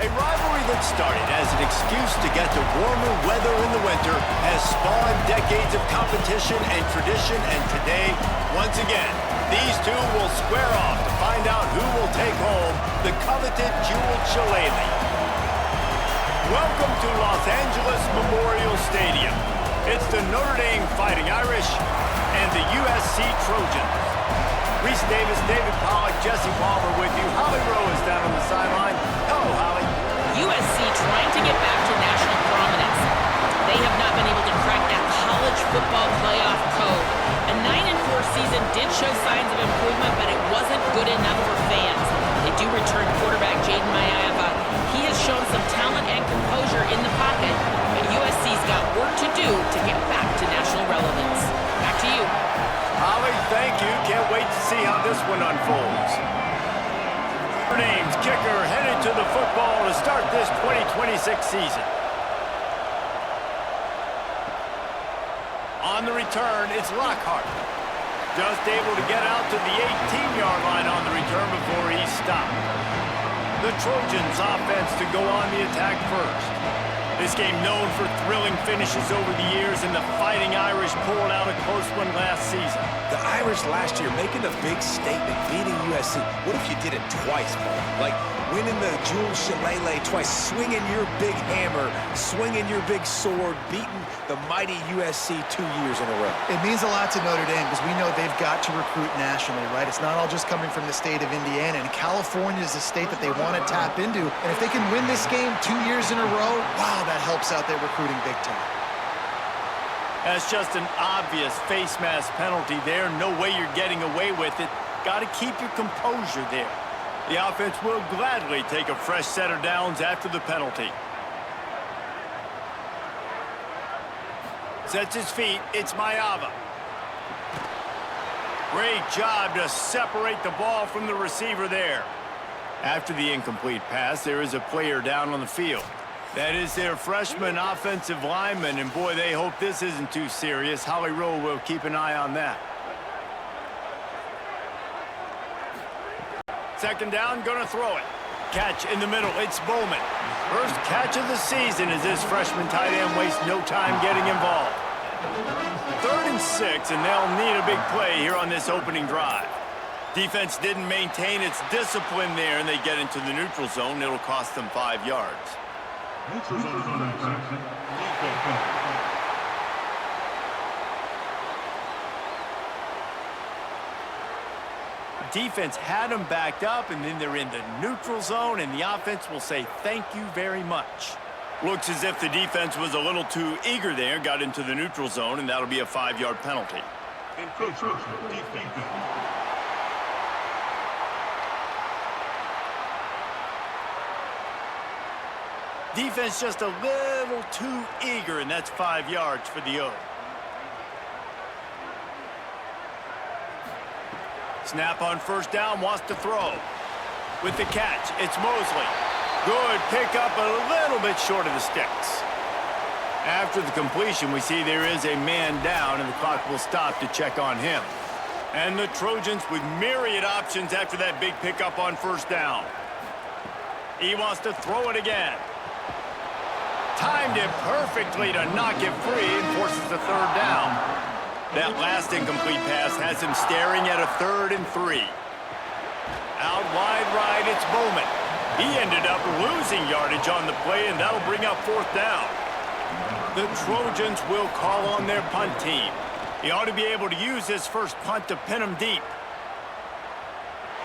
A rivalry that started as an excuse to get to warmer weather in the winter has spawned decades of competition and tradition, and today, once again, these two will square off to find out who will take home the coveted jeweled shillelagh. Welcome to Los Angeles Memorial Stadium. It's the Notre Dame Fighting Irish and the USC Trojans. Reese Davis, David Pollack, Jesse Palmer with you. Holly Rowe is down on the sideline. Hello, Holly. USC trying to get back to national prominence. They have not been able to crack that college football playoff code. A 9-4 season did show signs of improvement, but it wasn't good enough for fans. They do return quarterback Jaden Maeva. He has shown some talent and composure in the pocket, but USC's got work to do to get back to national relevance. Back to you. Holly, thank you. Can't wait to see how this one unfolds. Notre Dame's kicker headed to the football to start this 2026 season. On the return, it's Lockhart. Just able to get out to the 18-yard line on the return before he's stopped. The Trojans offense to go on the attack first. This game known for thrilling finishes over the years, and the Fighting Irish pulled out a close one last season. The Irish last year making a big statement, beating USC. What if you did it twice, Paul? Like winning the jeweled shillelagh twice, swinging your big hammer, swinging your big sword, beating the mighty USC 2 years in a row. It means a lot to Notre Dame because we know they've got to recruit nationally, right? It's not all just coming from the state of Indiana, and California is a state that they want to tap into. And if they can win this game 2 years in a row, wow, that helps out their recruiting big time. That's just an obvious face mask penalty there. No way you're getting away with it. Got to keep your composure there. The offense will gladly take a fresh set of downs after the penalty. Sets his feet. It's Maeva. Great job to separate the ball from the receiver there. After the incomplete pass, there is a player down on the field. That is their freshman offensive lineman, and boy, they hope this isn't too serious. Holly Rowe will keep an eye on that. Second down, gonna throw it. Catch in the middle, it's Bowman. First catch of the season as this freshman tight end wastes no time getting involved. 3rd and 6, and they'll need a big play here on this opening drive. Defense didn't maintain its discipline there, and they get into the neutral zone. It'll cost them 5 yards. Defense had them backed up, and then they're in the neutral zone, and the offense will say thank you very much. Looks as if the defense was a little too eager there, got into the neutral zone, and that'll be a 5-yard penalty. Defense just a little too eager, and that's 5 yards for the O. Snap on first down, wants to throw. With the catch, it's Mosley. Good pickup, a little bit short of the sticks. After the completion, we see there is a man down, and the clock will stop to check on him. And the Trojans with myriad options after that big pickup on first down. He wants to throw it again. Timed it perfectly to knock it free and forces the 3rd down. That last incomplete pass has him staring at a 3rd and 3. Out wide right, it's Bowman. He ended up losing yardage on the play, and that'll bring up 4th down. The Trojans will call on their punt team. He ought to be able to use this first punt to pin them deep.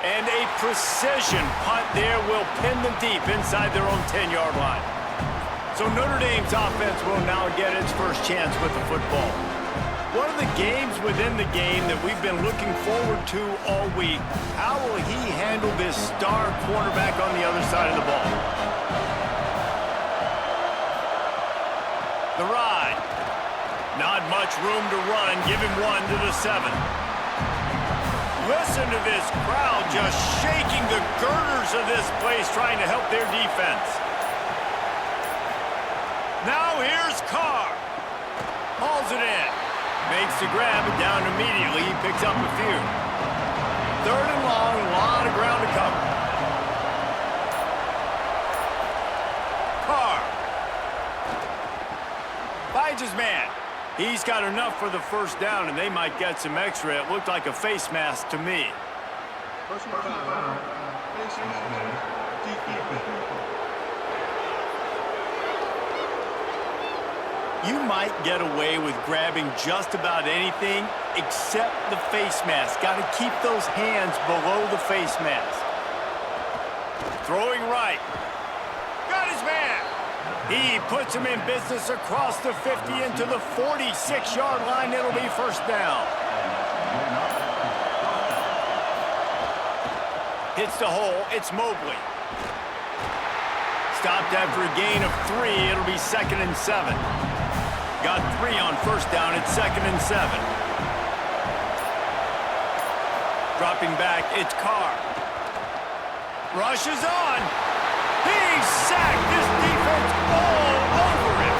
And a precision punt there will pin them deep inside their own 10-yard line. So Notre Dame's offense will now get its first chance with the football. One of the games within the game that we've been looking forward to all week. How will he handle this star cornerback on the other side of the ball? The ride. Not much room to run. Give him 1 to the 7. Listen to this crowd just shaking the girders of this place trying to help their defense. Now here's Carr. Hauls it in. Makes the grab, and down immediately. He picks up a few. 3rd and long, a lot of ground to cover. finds his man. He's got enough for the first down, and they might get some extra. It looked like a face mask to me. Personal time. Face mask. You might get away with grabbing just about anything except the face mask. Got to keep those hands below the face mask. Throwing right. Got his man. He puts him in business across the 50 into the 46-yard line. It'll be first down. Hits the hole. It's Mobley. Stopped after a gain of 3. It'll be 2nd and 7. Got 3 on first down. It's 2nd and 7. Dropping back, it's Carr. Rushes on. He's sacked. This defense all over him.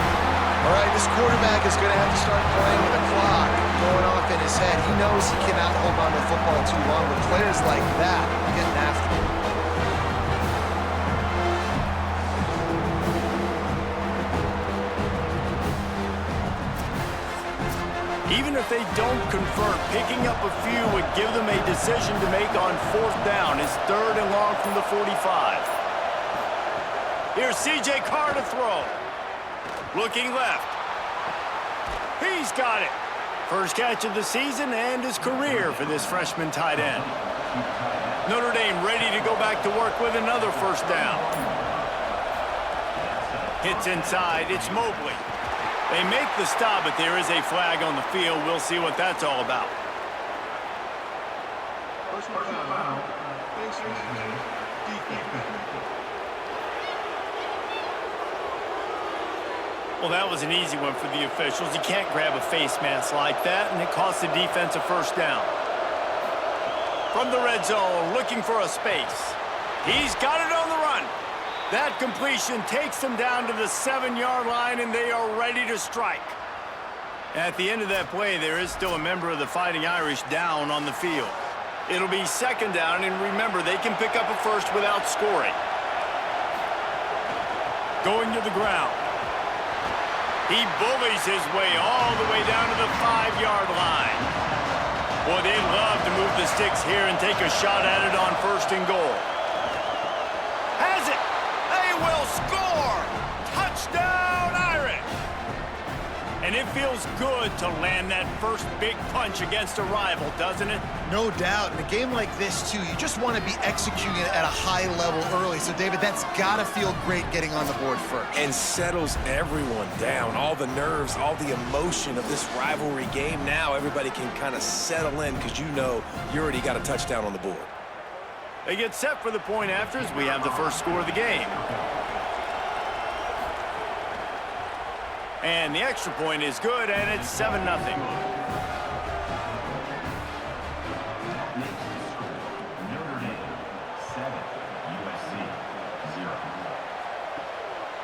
All right, this quarterback is going to have to start playing with a clock going off in his head. He knows he cannot hold on to the football too long with players like that getting after him. Even if they don't convert, picking up a few would give them a decision to make on 4th down. It's 3rd and long from the 45. Here's C.J. Carr to throw. Looking left. He's got it. First catch of the season and his career for this freshman tight end. Notre Dame ready to go back to work with another first down. Hits inside. It's Mobley. They make the stop, but there is a flag on the field. We'll see what that's all about. Personal time. Face mask. Well, that was an easy one for the officials. You can't grab a face mask like that, and it costs the defense a first down. From the red zone, looking for a space. He's got it on the run. That completion takes them down to the 7-yard line, and they are ready to strike. At the end of that play, there is still a member of the Fighting Irish down on the field. It'll be 2nd down, and remember, they can pick up a first without scoring. Going to the ground. He bullies his way all the way down to the 5-yard line. Boy, they'd love to move the sticks here and take a shot at it on 1st and goal. Has it! They will score! Touchdown, Irish! And it feels good to land that first big punch against a rival, doesn't it? No doubt. In a game like this, too, you just want to be executing it at a high level early. So, David, that's got to feel great getting on the board first. And settles everyone down. All the nerves, all the emotion of this rivalry game. Now everybody can kind of settle in because you know you already got a touchdown on the board. They get set for the point after as we have the first score of the game. And the extra point is good, and it's 7-0.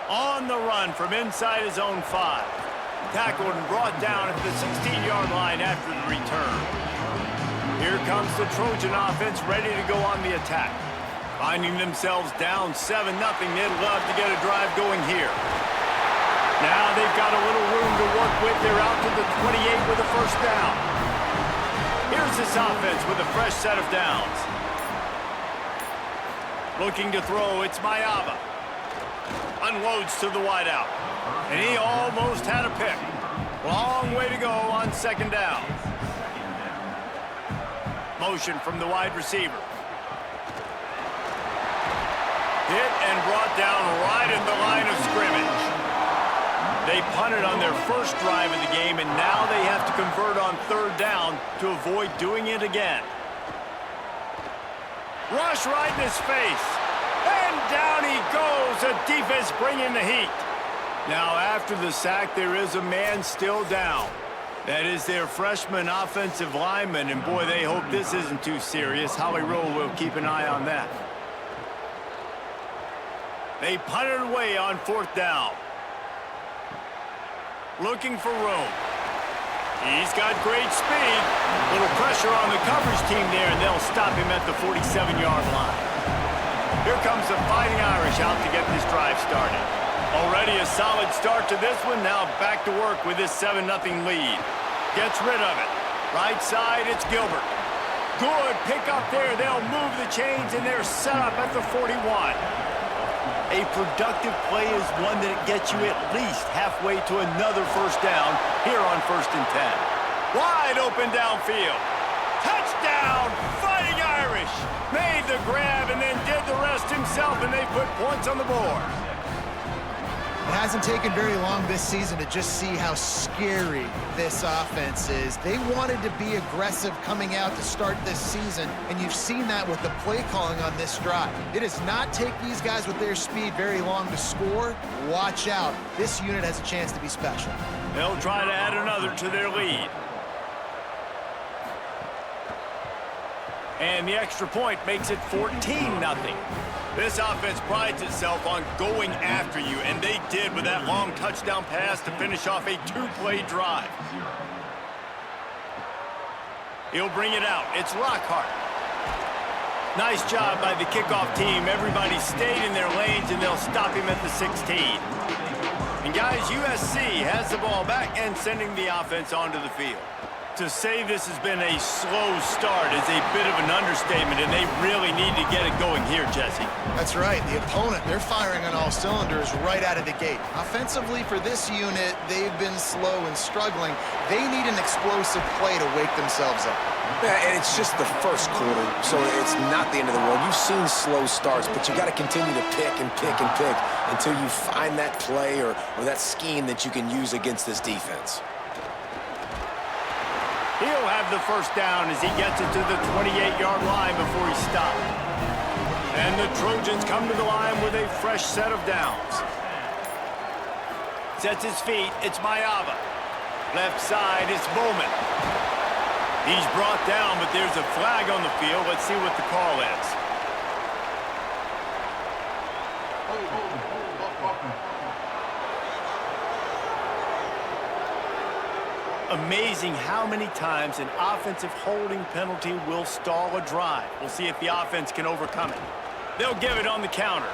On the run from inside his own 5. Tackled and brought down at the 16-yard line after the return. Here comes the Trojan offense ready to go on the attack. Finding themselves down 7-0, they'd love to get a drive going here. Now they've got a little room to work with. They're out to the 28 with a first down. Here's this offense with a fresh set of downs. Looking to throw, it's Mayava. Unloads to the wideout. And he almost had a pick. Long way to go on 2nd down. Motion from the wide receiver. Hit and brought down right in the line of scrimmage. They punted on their first drive of the game, and now they have to convert on 3rd down to avoid doing it again. Rush right in his face. And down he goes. The defense bringing the heat. Now, after the sack, there is a man still down. That is their freshman offensive lineman, and boy, they hope this isn't too serious. Howie Rowe will keep an eye on that. They punted away on 4th down. Looking for room. He's got great speed. Little pressure on the coverage team there, and they'll stop him at the 47-yard line. Here comes the Fighting Irish out to get this drive started. Already Already a solid start to this one. Now back to work with this 7-0 lead. Gets rid of it. Right side, it's Gilbert. Good pick up there. They'll move the chains, and they're set up at the 41. A productive play is one that gets you at least halfway to another first down here on 1st and 10. Wide open downfield. Touchdown, Fighting Irish. Made the grab and then did the rest himself, and they put points on the board. It hasn't taken very long this season to just see how scary this offense is. They wanted to be aggressive coming out to start this season, and you've seen that with the play calling on this drive. It does not take these guys with their speed very long to score. Watch out. This unit has a chance to be special. They'll try to add another to their lead. And the extra point makes it 14-0. This offense prides itself on going after you, and they did with that long touchdown pass to finish off a 2-play drive. He'll bring it out. It's Lockhart. Nice job by the kickoff team. Everybody stayed in their lanes, and they'll stop him at the 16. And guys, USC has the ball back and sending the offense onto the field. To say this has been a slow start is a bit of an understatement, and they really need to get it going here, Jesse. That's right. The opponent, they're firing on all cylinders right out of the gate. Offensively, for this unit, they've been slow and struggling. They need an explosive play to wake themselves up. Yeah, and it's just the first quarter, so it's not the end of the world. You've seen slow starts, but you got to continue to pick and pick and pick until you find that play or that scheme that you can use against this defense. He'll have the first down as he gets it to the 28-yard line before he stopped. And the Trojans come to the line with a fresh set of downs. Sets his feet, it's Mayava. Left side, it's Bowman. He's brought down, but there's a flag on the field. Let's see what the call is. Amazing how many times an offensive holding penalty will stall a drive. We'll see if the offense can overcome it. They'll give it on the counter.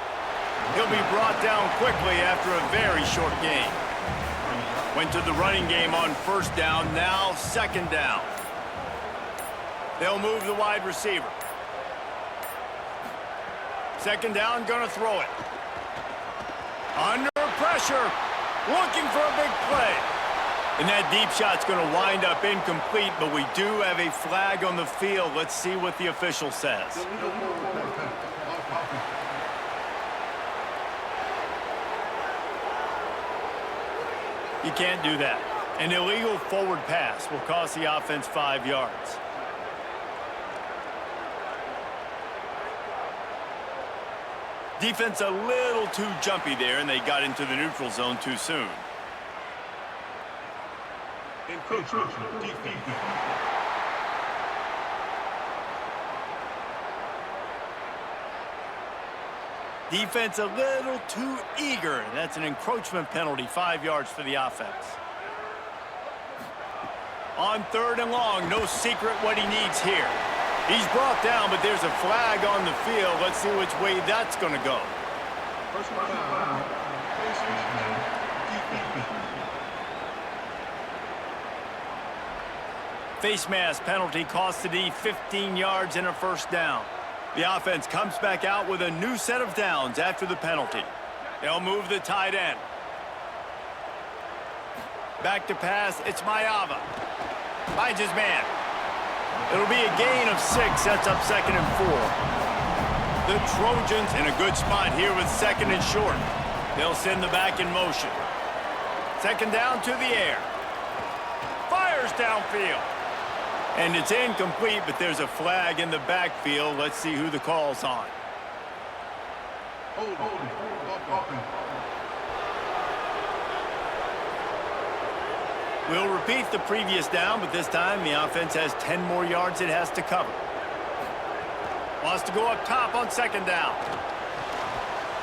He'll be brought down quickly after a very short game. Went to the running game on first down, now second down. They'll move the wide receiver. Second down, gonna throw it. Under pressure, looking for a big play. And that deep shot's going to wind up incomplete, but we do have a flag on the field. Let's see what the official says. You can't do that. An illegal forward pass will cost the offense 5 yards. Defense a little too jumpy there, and they got into the neutral zone too soon. Defense a little too eager. That's an encroachment penalty, 5 yards for the offense. On third and long, no secret what he needs here. He's brought down, but there's a flag on the field. Let's see which way that's going to go. Personal foul. Face mask penalty cost the D 15 yards and a first down. The offense comes back out with a new set of downs after the penalty. They'll move the tight end. Back to pass, it's Mayava. Finds his man. It'll be a gain of 6, sets up 2nd and 4. The Trojans in a good spot here with 2nd and short. They'll send the back in motion. Second down to the air. Fires downfield. And it's incomplete, but there's a flag in the backfield. Let's see who the call's on. We'll repeat the previous down, but this time the offense has 10 more yards it has to cover. Wants to go up top on second down.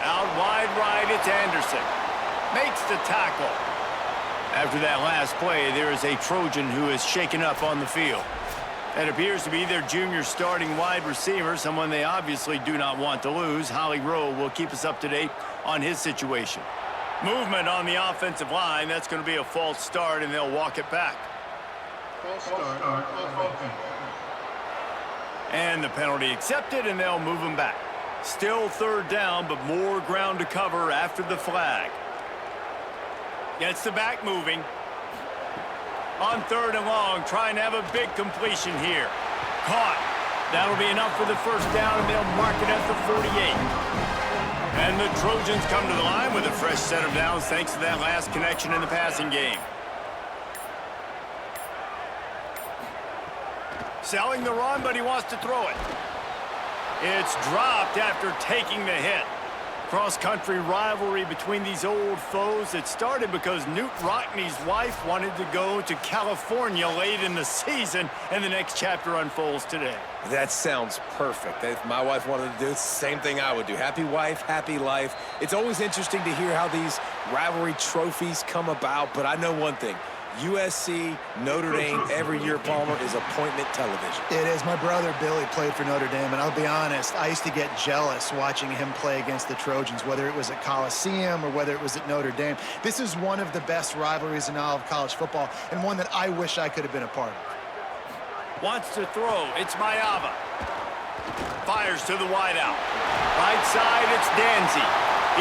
Out wide right, it's Anderson. Makes the tackle. After that last play, there is a Trojan who is shaken up on the field. That appears to be their junior starting wide receiver, someone they obviously do not want to lose. Holly Rowe will keep us up to date on his situation. Movement on the offensive line. That's going to be a false start, and they'll walk it back. False start. Offense. And the penalty accepted, and they'll move them back. Still third down, but more ground to cover after the flag. Gets the back moving. On third and long, trying to have a big completion here. Caught. That'll be enough for the first down, and they'll mark it at the 48. And the Trojans come to the line with a fresh set of downs thanks to that last connection in the passing game. Selling the run, but he wants to throw it. It's dropped after taking the hit. Cross-country rivalry between these old foes. It started because Newt Rockney's wife wanted to go to California late in the season, and the next chapter unfolds today. That sounds perfect. If my wife wanted to do it, it's the same thing I would do. Happy wife, happy life. It's always interesting to hear how these rivalry trophies come about, but I know one thing. USC, Notre Dame, every year, Palmer, is appointment television. It is. My brother Billy played for Notre Dame, and I'll be honest, I used to get jealous watching him play against the Trojans, whether it was at Coliseum or whether it was at Notre Dame. This is one of the best rivalries in all of college football, and one that I wish I could have been a part of. Wants to throw. It's Mayava. Fires to the wideout. Right side, it's Danzy.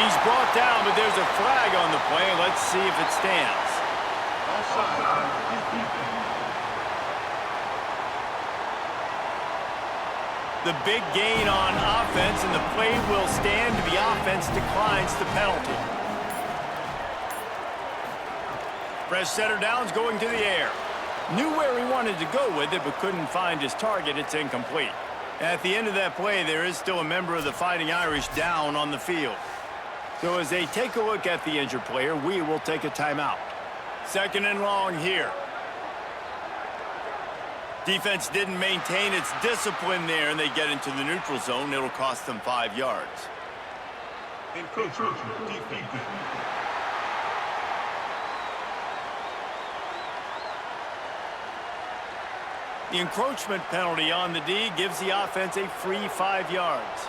He's brought down, but there's a flag on the play. Let's see if it stands. The big gain on offense, and the play will stand. The offense declines the penalty. Fresh setter downs going to the air. Knew where he wanted to go with it, but couldn't find his target. It's incomplete. At the end of that play, there is still a member of the Fighting Irish down on the field. So as they take a look at the injured player, we will take a timeout. Second and long here. Defense didn't maintain its discipline there, and they get into the neutral zone. It'll cost them 5 yards. Encroachment. Defense. The encroachment penalty on the D gives the offense a free 5 yards.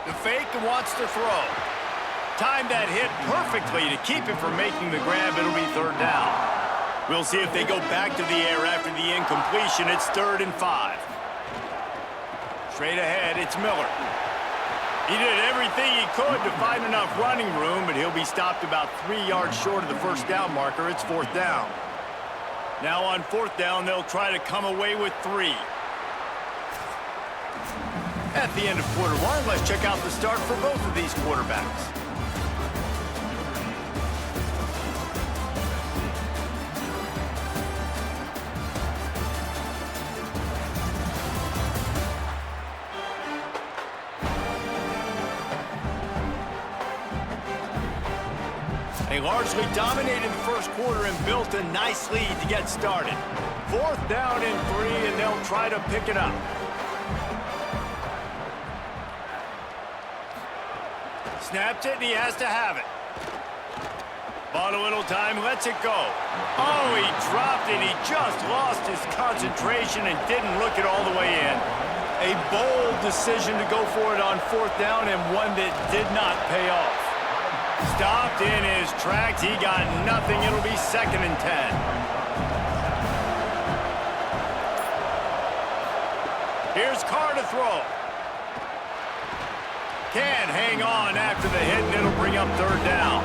The fake and wants to throw. Timed that hit perfectly to keep him from making the grab. It'll be third down. We'll see if they go back to the air after the incompletion. It's 3rd and 5. Straight ahead, it's Miller. He did everything he could to find enough running room, but he'll be stopped about 3 yards short of the first down marker. It's 4th down. Now on 4th down, they'll try to come away with 3. At the end of quarter one, let's check out the start for both of these quarterbacks. They largely dominated the first quarter and built a nice lead to get started. 4th down and 3, and they'll try to pick it up. Snaps it, and he has to have it. Bought a little time, lets it go. Oh, he dropped it. He just lost his concentration and didn't look it all the way in. A bold decision to go for it on 4th down, and one that did not pay off. Stopped in his tracks. He got nothing. It'll be 2nd and 10. Here's Carr to throw. Can't hang on after the hit, and it'll bring up 3rd down.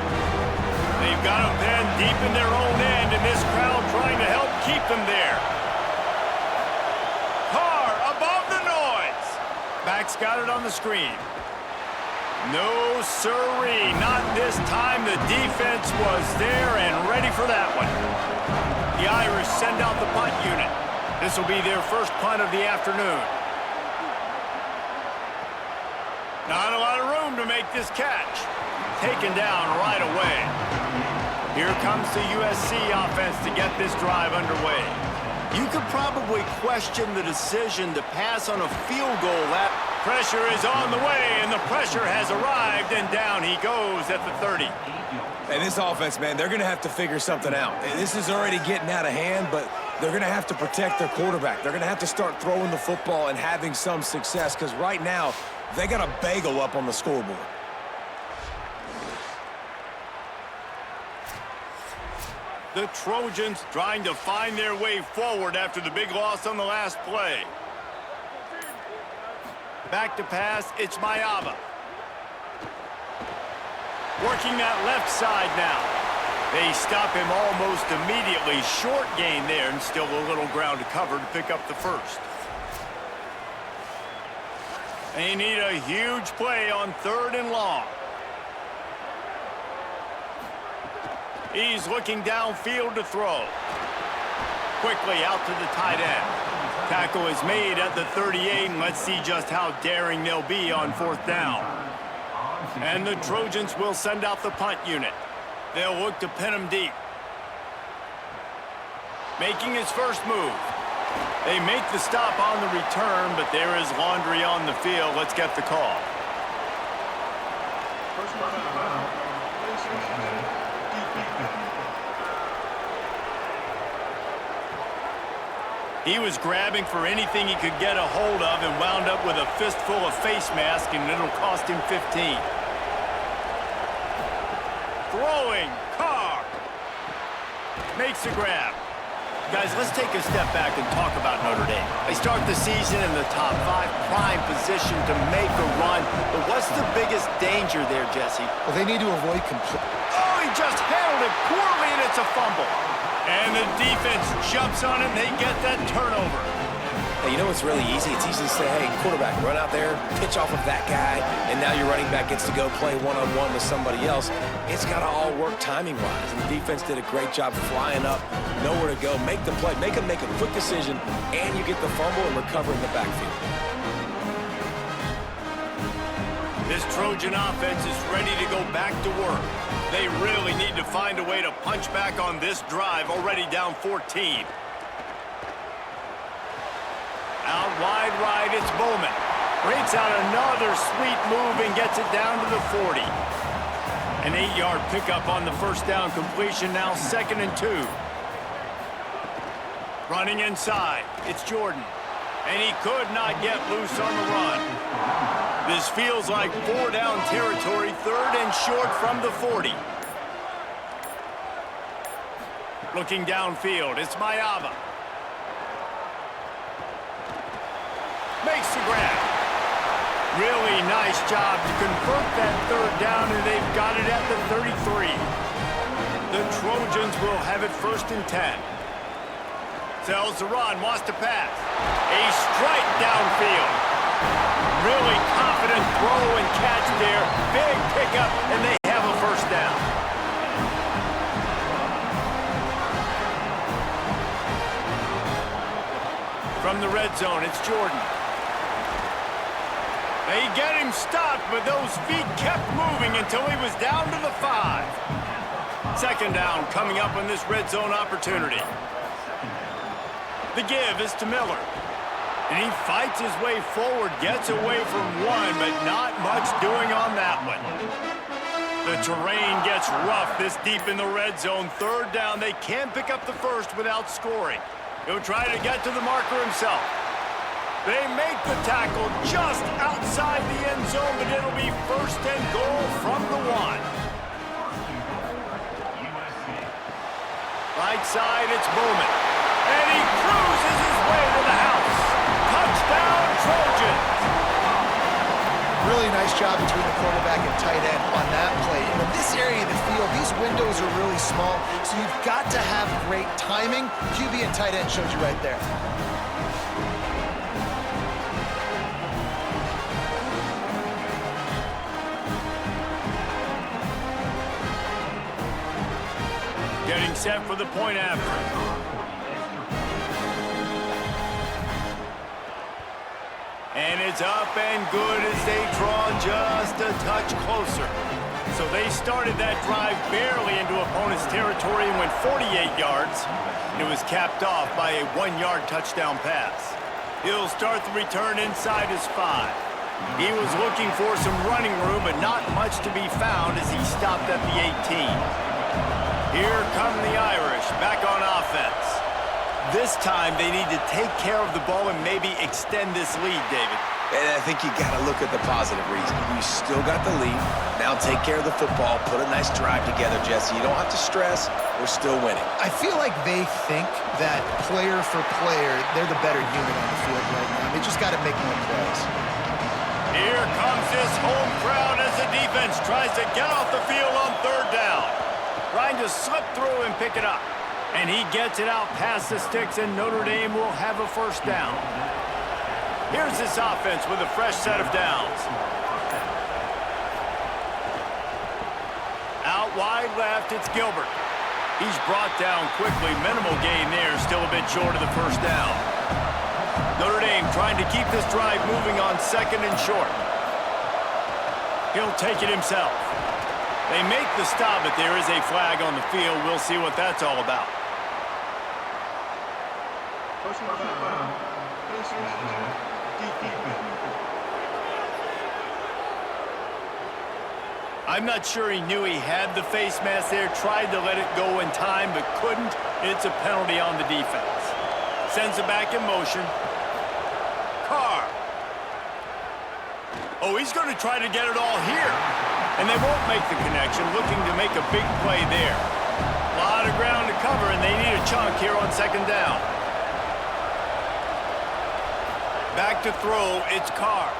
They've got them pinned deep in their own end, and this crowd trying to help keep them there. Carr above the noise. Back's got it on the screen. No sirree, not this time. The defense was there and ready for that one. The Irish send out the punt unit. This will be their first punt of the afternoon. Not a lot of room to make this catch. Taken down right away. Here comes the USC offense to get this drive underway. You could probably question the decision to pass on a field goal. That pressure is on the way, and the pressure has arrived, and down he goes at the 30. And this offense, man, they're going to have to figure something out. This is already getting out of hand, but they're going to have to protect their quarterback. They're going to have to start throwing the football and having some success because right now they got a bagel up on the scoreboard. The Trojans trying to find their way forward after the big loss on the last play. Back to pass, it's Mayava. Working that left side now. They stop him almost immediately. Short gain there and still a little ground to cover to pick up the first. They need a huge play on 3rd and long. He's looking downfield to throw. Quickly out to the tight end. Tackle is made at the 38, and let's see just how daring they'll be on 4th down. And the Trojans will send out the punt unit. They'll look to pin him deep. Making his first move. They make the stop on the return, but there is laundry on the field. Let's get the call. Personal foul. He was grabbing for anything he could get a hold of and wound up with a fistful of face mask, and it'll cost him 15. Throwing, Carr. Makes a grab. Guys, let's take a step back and talk about Notre Dame. They start the season in the top 5, prime position to make a run. But what's the biggest danger there, Jesse? Well, they need to avoid complete. Oh, he just handled it poorly, and it's a fumble. And the defense jumps on it, and they get that turnover. Hey, you know what's really easy? It's easy to say, hey, quarterback, run out there, pitch off of that guy, and now your running back gets to go play one-on-one with somebody else. It's got to all work timing-wise, and the defense did a great job flying up, nowhere to go, make the play, make a quick decision, and you get the fumble and recover in the backfield. This Trojan offense is ready to go back to work. They really need to find a way to punch back on this drive, already down 14. Out wide right, it's Bowman. Breaks out another sweet move and gets it down to the 40. An 8-yard pickup on the first down completion, now 2nd and 2. Running inside, it's Jordan. And he could not get loose on the run. This feels like 4-down territory, 3rd and short from the 40. Looking downfield, it's Mayava. Makes the grab. Really nice job to convert that 3rd down, and they've got it at the 33. The Trojans will have it 1st and 10. Tells the run, wants to pass. A strike downfield. Really confident throw and catch there. Big pickup, and they have a 1st down. From the red zone, it's Jordan. They get him stopped, but those feet kept moving until he was down to the 5. 2nd down coming up on this red zone opportunity. The give is to Miller. And he fights his way forward, gets away from one, but not much doing on that one. The terrain gets rough this deep in the red zone. 3rd down, they can't pick up the first without scoring. He'll try to get to the marker himself. They make the tackle just outside the end zone, but it'll be 1st and goal from the 1. Right side, it's Bowman. And he cruises his way to the house. Touchdown, Trojans! Really nice job between the quarterback and tight end on that play. In this area of the field, these windows are really small, so you've got to have great timing. QB and tight end showed you right there. Getting set for the point after. And it's up and good as they draw just a touch closer. So they started that drive barely into opponent's territory and went 48 yards. It was capped off by a 1-yard touchdown pass. He'll start the return inside his 5. He was looking for some running room, but not much to be found as he stopped at the 18. Here come the Irish, back on offense. This time, they need to take care of the ball and maybe extend this lead, David. And I think you got to look at the positive reason. You still got the lead. Now take care of the football. Put a nice drive together, Jesse. You don't have to stress. We're still winning. I feel like they think that player for player, they're the better unit on the field right now. They just got to make more plays. Here comes this home crowd as the defense tries to get off the field on third down. Trying to slip through and pick it up. And he gets it out past the sticks, and Notre Dame will have a first down. Here's this offense with a fresh set of downs. Out wide left, it's Gilbert. He's brought down quickly. Minimal gain there, still a bit short of the first down. Notre Dame trying to keep this drive moving on second and short. He'll take it himself. They make the stop, but there is a flag on the field. We'll see what that's all about. Personal foul. Face mask. Defense. I'm not sure he knew he had the face mask there. Tried to let it go in time, but couldn't. It's a penalty on the defense. Sends it back in motion. Carr. Oh, he's going to try to get it all here. And they won't make the connection, looking to make a big play there. A lot of ground to cover, and they need a chunk here on second down. Back to throw, it's Carr.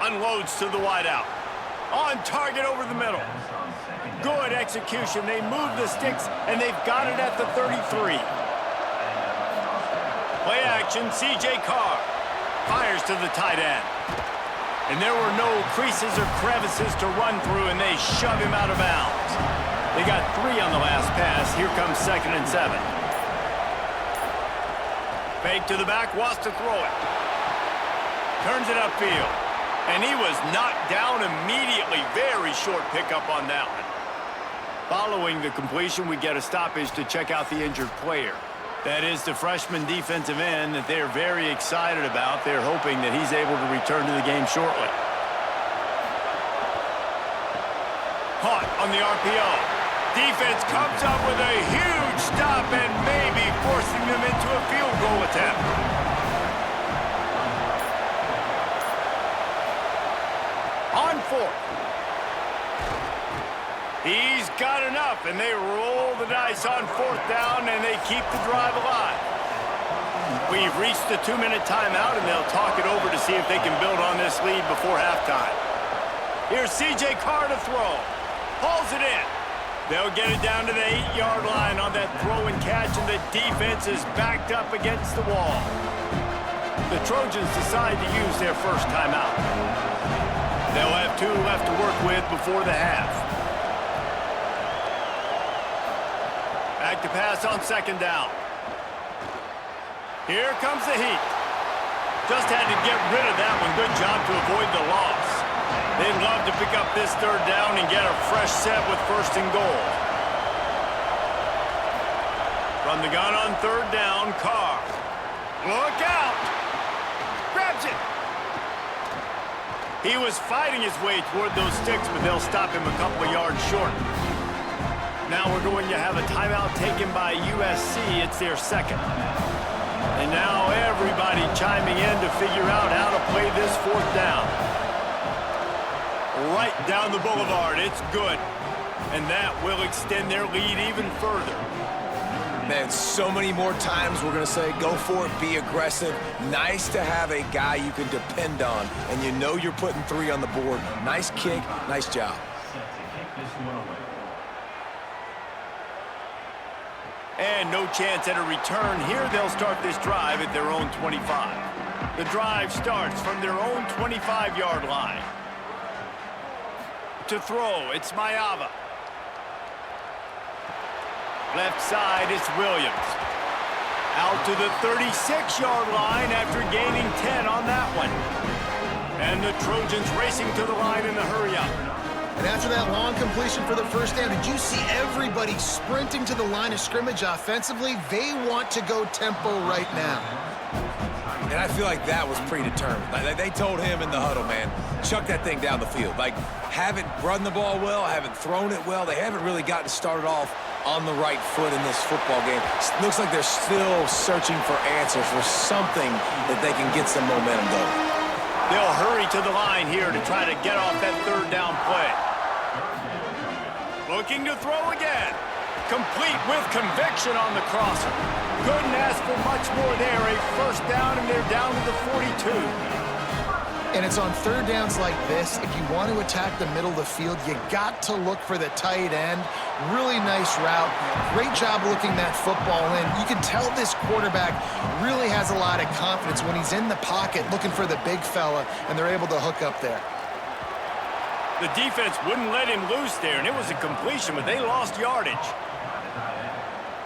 Unloads to the wideout. On target over the middle. Good execution. They move the sticks, and they've got it at the 33. Play action, C.J. Carr. Fires to the tight end. And there were no creases or crevices to run through, and they shove him out of bounds. They got 3 on the last pass. Here comes 2nd and 7. Fake to the back, wants to throw it. Turns it upfield. And he was knocked down immediately. Very short pickup on that one. Following the completion, we get a stoppage to check out the injured player. That is the freshman defensive end that they're very excited about. They're hoping that he's able to return to the game shortly. Caught on the RPO. Defense comes up with a huge stop and maybe forcing them into a field goal attempt. On 4th. He's got enough, and they roll the dice on 4th down, and they keep the drive alive. We've reached the 2-minute timeout, and they'll talk it over to see if they can build on this lead before halftime. Here's C.J. Carr to throw. Pulls it in. They'll get it down to the 8-yard line on that throw and catch, and the defense is backed up against the wall. The Trojans decide to use their first timeout. They'll have 2 left to work with before the half. Back to pass on 2nd down. Here comes the heat. Just had to get rid of that one. Good job to avoid the loss. They'd love to pick up this 3rd down and get a fresh set with 1st and goal. From the gun on 3rd down, Carr. Look out! Grabs it! He was fighting his way toward those sticks, but they'll stop him a couple of yards short. Now we're going to have a timeout taken by USC. It's their 2nd. And now everybody chiming in to figure out how to play this 4th down. Right down the boulevard. It's good. And that will extend their lead even further. Man, so many more times we're going to say, go for it, be aggressive. Nice to have a guy you can depend on, and you know you're putting 3 on the board. Nice kick, nice job. And no chance at a return. Here they'll start this drive at their own 25. The drive starts from their own 25-yard line. To throw, it's Mayava. Left side, it's Williams. Out to the 36-yard line after gaining 10 on that one. And the Trojans racing to the line in the hurry-up. And after that long completion for the first down, did you see everybody sprinting to the line of scrimmage offensively? They want to go tempo right now. And I feel like that was predetermined. Like, they told him in the huddle, man, chuck that thing down the field. Like, haven't run the ball well, haven't thrown it well. They haven't really gotten started off on the right foot in this football game. Looks like they're still searching for answers, for something that they can get some momentum going. They'll hurry to the line here to try to get off that third down play. Looking to throw again. Complete with conviction on the crosser. Couldn't ask for much more there. A first down, and they're down to the 42. And it's on third downs like this, if you want to attack the middle of the field, you got to look for the tight end. Really nice route. Great job looking that football in. You can tell this quarterback really has a lot of confidence when he's in the pocket looking for the big fella, and they're able to hook up there. The defense wouldn't let him loose there, and it was a completion, but they lost yardage.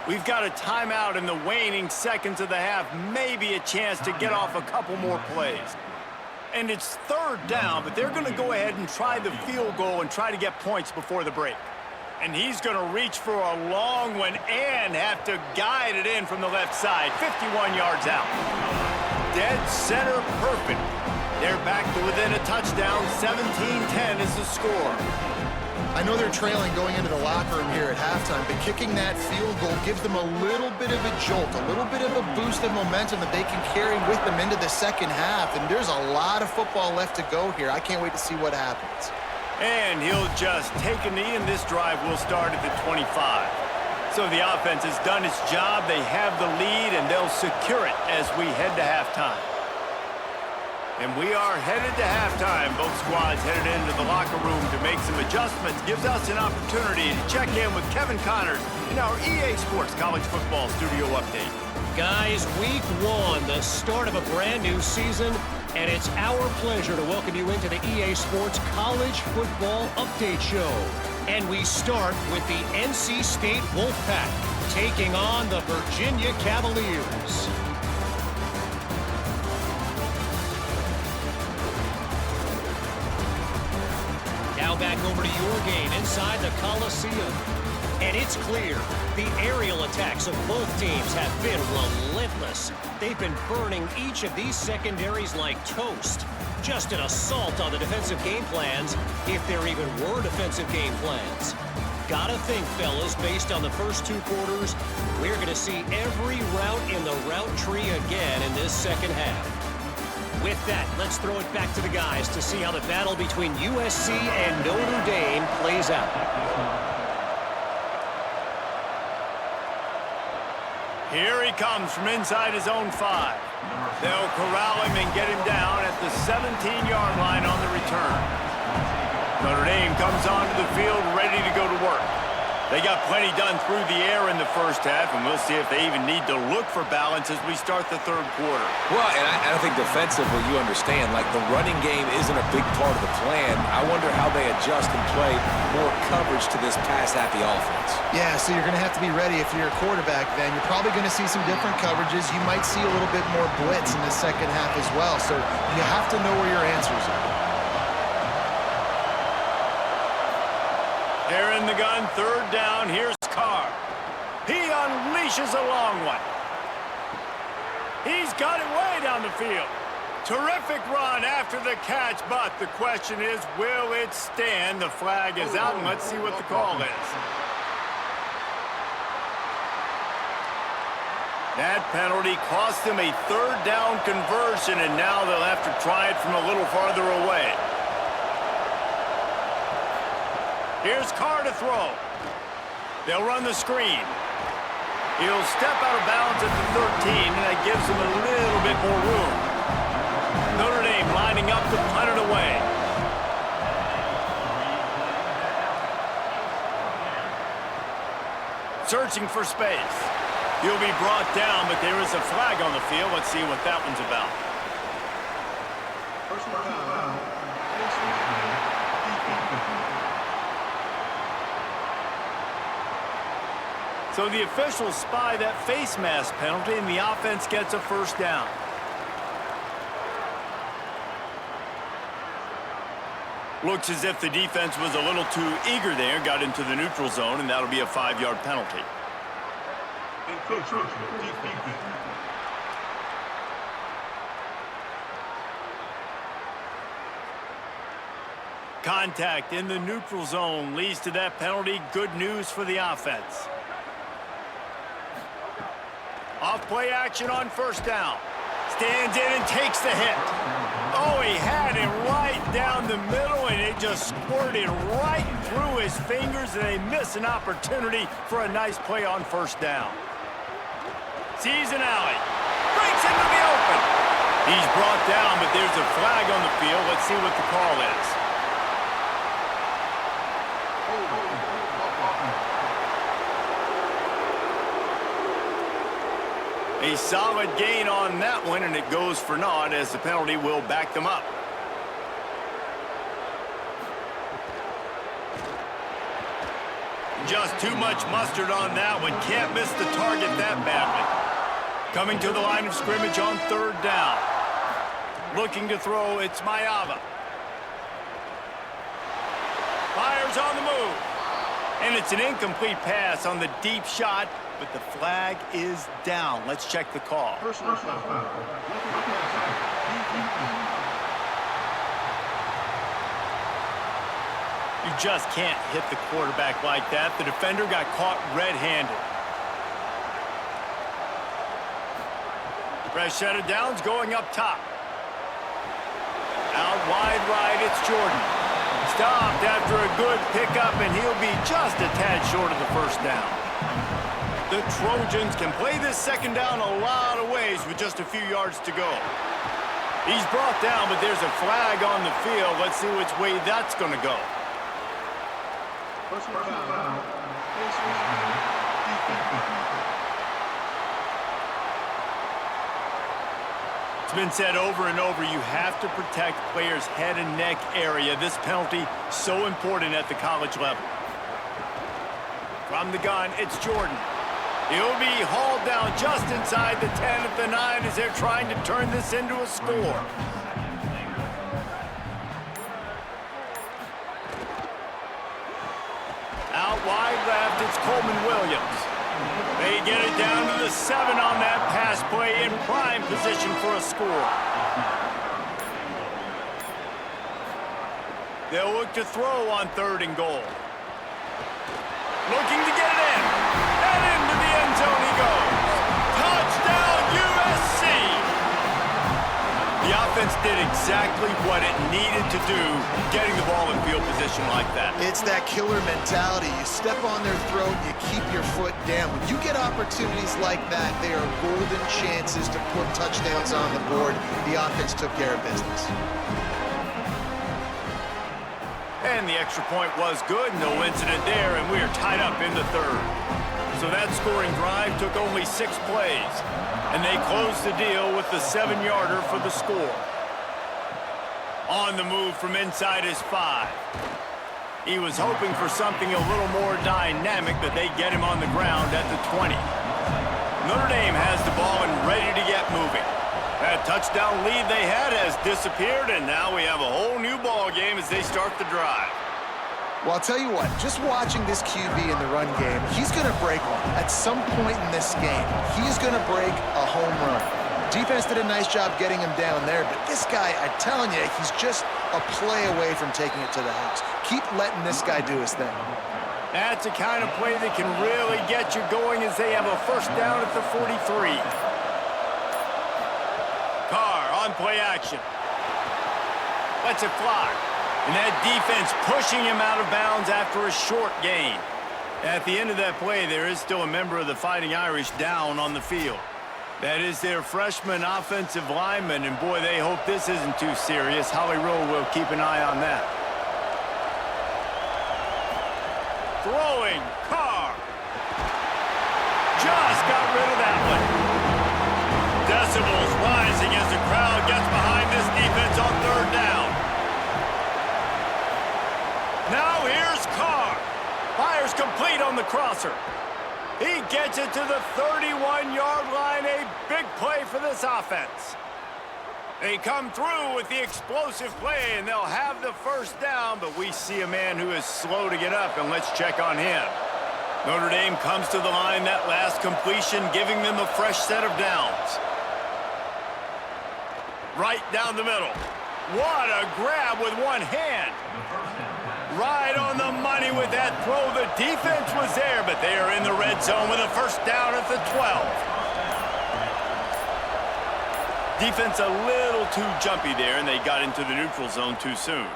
We've got a timeout in the waning seconds of the half, maybe a chance to get off a couple more plays. And it's third down, but they're going to go ahead and try the field goal and try to get points before the break. And he's going to reach for a long one and have to guide it in from the left side, 51 yards out. Dead center perfect. They're back to within a touchdown. 17-10 is the score. I know they're trailing going into the locker room here at halftime, but kicking that field goal gives them a little bit of a jolt, a little bit of a boost of momentum that they can carry with them into the second half. And there's a lot of football left to go here. I can't wait to see what happens. And he'll just take a knee, and this drive will start at the 25. So the offense has done its job. They have the lead, and they'll secure it as we head to halftime. And we are headed to halftime. Both squads headed into the locker room to make some adjustments. Gives us an opportunity to check in with Kevin Connors in our EA Sports College Football Studio Update. Guys, week one, the start of a brand new season, and it's our pleasure to welcome you into the EA Sports College Football Update Show. And we start with the NC State Wolfpack taking on the Virginia Cavaliers. Now back over to your game inside the Coliseum. And it's clear, the aerial attacks of both teams have been relentless. They've been burning each of these secondaries like toast. Just an assault on the defensive game plans, if there even were defensive game plans. Gotta think, fellas, based on the first two quarters, we're gonna see every route in the route tree again in this second half. With that, let's throw it back to the guys to see how the battle between USC and Notre Dame plays out. Here he comes from inside his own 5. They'll corral him and get him down at the 17-yard line on the return. Notre Dame comes onto the field ready to go to work. They got plenty done through the air in the first half, and we'll see if they even need to look for balance as we start the third quarter. Well, and I think defensively, you understand, like the running game isn't a big part of the plan. I wonder how they adjust and play more coverage to this pass-happy offense. Yeah, so you're going to have to be ready if you're a quarterback then. You're probably going to see some different coverages. You might see a little bit more blitz in the second half as well. So you have to know where your answers are. They're in the gun, third down. Here's Carr. He unleashes a long one. He's got it way down the field. Terrific run after the catch, but the question is, will it stand? The flag is out, and let's see what the call is. That penalty cost them a third down conversion, and now they'll have to try it from a little farther away. Here's Carr to throw. They'll run the screen. He'll step out of bounds at the 13, and that gives him a little bit more room. Notre Dame lining up to punt it away. Searching for space. He'll be brought down, but there is a flag on the field. Let's see what that one's about. Personal foul. So the officials spy that face mask penalty, and the offense gets a first down. Looks as if the defense was a little too eager there, got into the neutral zone, and that'll be a 5-yard penalty. Contact in the neutral zone leads to that penalty. Good news for the offense. Off play action on first down. Stands in and takes the hit. Oh, he had it right down the middle, and it just squirted right through his fingers, and they miss an opportunity for a nice play on first down. Sees an alley. Breaks into the open. He's brought down, but there's a flag on the field. Let's see what the call is. A solid gain on that one, and it goes for naught as the penalty will back them up. Just too much mustard on that one. Can't miss the target that badly. Coming to the line of scrimmage on third down. Looking to throw, it's Mayava. Fires on the move. And it's an incomplete pass on the deep shot, but the flag is down. Let's check the call. Personal foul. You just can't hit the quarterback like that. The defender got caught red-handed. Fresh set of downs going up top. Out wide right, it's Jordan. Stopped after a good pickup, and he'll be just a tad short of the first down. The Trojans can play this second down a lot of ways with just a few yards to go. He's brought down, but there's a flag on the field. Let's see which way that's going to go. Personal foul. It's been said over and over, you have to protect players' head and neck area. This penalty, so important at the college level. From the gun, it's Jordan. He'll be hauled down just inside the 10 at the 9 as they're trying to turn this into a score. Out wide left, it's Coleman Williams. They get it down to the 7 on that pass play in prime position for a score. They'll look to throw on third and goal. Looking to get it in. And into the end zone he goes. Touchdown, USC! The offense did exactly what it needed to do, getting the ball in field position like that. It's that killer mentality. You step on their throat, you keep your foot down. When you get opportunities like that, they are golden chances to put touchdowns on the board. The offense took care of business. And the extra point was good. No incident there, and we are tied up in the third. So that scoring drive took only 6 plays, and they closed the deal with the 7-yarder for the score. On the move from inside his 5. He was hoping for something a little more dynamic, but they get him on the ground at the 20. Notre Dame has the ball and ready to get moving. That touchdown lead they had has disappeared, and now we have a whole new ball game as they start the drive. Well, I'll tell you what, just watching this QB in the run game, he's going to break one. At some point in this game, he's going to break a home run. Defense did a nice job getting him down there, but this guy, I'm telling you, he's just a play away from taking it to the house. Keep letting this guy do his thing. That's the kind of play that can really get you going as they have a first down at the 43. Carr on play action. Lets it fly. And that defense pushing him out of bounds after a short gain. At the end of that play, there is still a member of the Fighting Irish down on the field. That is their freshman offensive lineman, and boy, they hope this isn't too serious. Holly Rowe will keep an eye on that. Throwing, Carr. Just got rid of that one. Decibels rising as the crowd gets behind this defense on third down. Now here's Carr. Fires complete on the crosser. He gets it to the 31-yard line. A big play for this offense. They come through with the explosive play, and they'll have the first down, but we see a man who is slow to get up, and let's check on him. Notre Dame comes to the line that last completion, giving them a fresh set of downs. Right down the middle. What a grab with one hand. Right on the money with that throw. The defense was there, but they are in the red zone with a first down at the 12. Defense a little too jumpy there, and they got into the neutral zone too soon.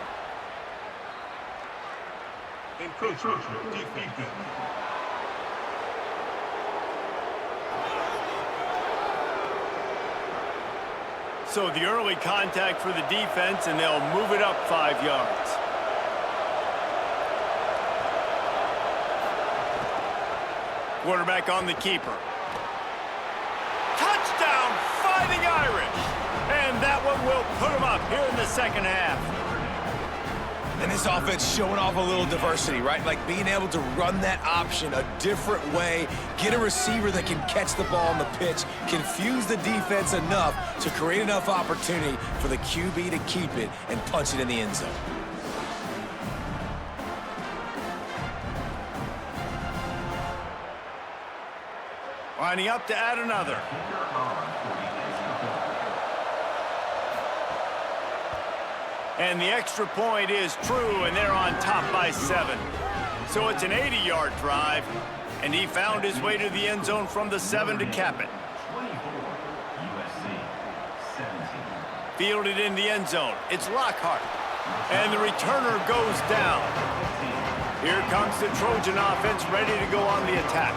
Encroachment, defense. So the early contact for the defense, and they'll move it up 5 yards. Quarterback on the keeper. Touchdown, Fighting Irish! And that one will put them up here in the second half. And this offense showing off a little diversity, right? Like being able to run that option a different way, get a receiver that can catch the ball on the pitch, confuse the defense enough to create enough opportunity for the QB to keep it and punch it in the end zone. Lining up to add another. And the extra point is true, and they're on top by 7. So it's an 80-yard drive, and he found his way to the end zone from the 7 to cap it. Fielded in the end zone. It's Lockhart. And the returner goes down. Here comes the Trojan offense ready to go on the attack.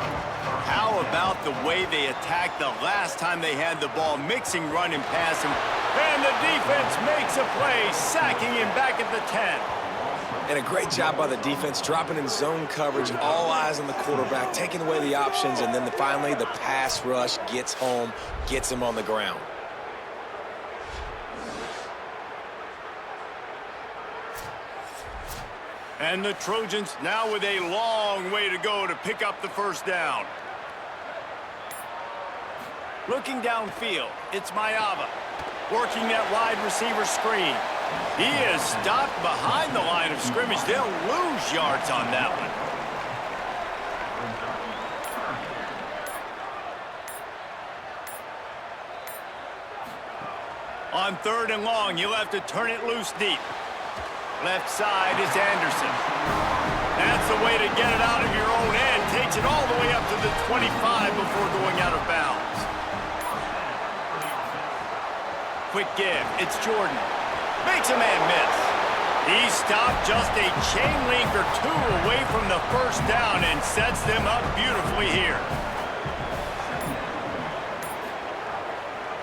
How about the way they attacked the last time they had the ball, mixing run and pass him. And the defense makes a play, sacking him back at the 10. And a great job by the defense, dropping in zone coverage, all eyes on the quarterback, taking away the options, and then finally the pass rush gets home, gets him on the ground. And the Trojans now with a long way to go to pick up the first down. Looking downfield, it's Mayava, working that wide receiver screen. He is stopped behind the line of scrimmage. They'll lose yards on that one. On 3rd and long, you'll have to turn it loose deep. Left side is Anderson. That's the way to get it out of your own end. Takes it all the way up to the 25 before going out of bounds. Quick give. It's Jordan. Makes a man miss. He stopped just a chain link or 2 away from the first down and sets them up beautifully here.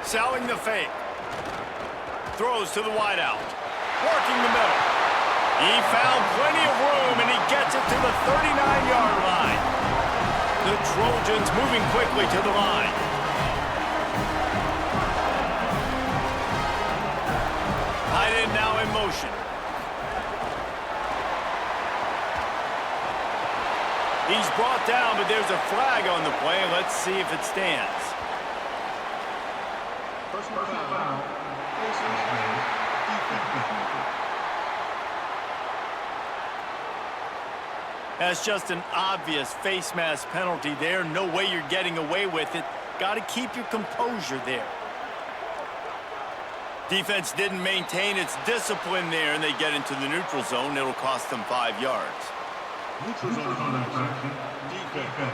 Selling the fake. Throws to the wideout. Working the middle. He found plenty of room, and he gets it to the 39-yard line. The Trojans moving quickly to the line. Tight end now in motion. He's brought down, but there's a flag on the play. Let's see if it stands. Personal foul. That's just an obvious face mask penalty there. No way you're getting away with it. Got to keep your composure there. Defense didn't maintain its discipline there, and they get into the neutral zone. It'll cost them 5 yards. Neutral zone contact. Defense.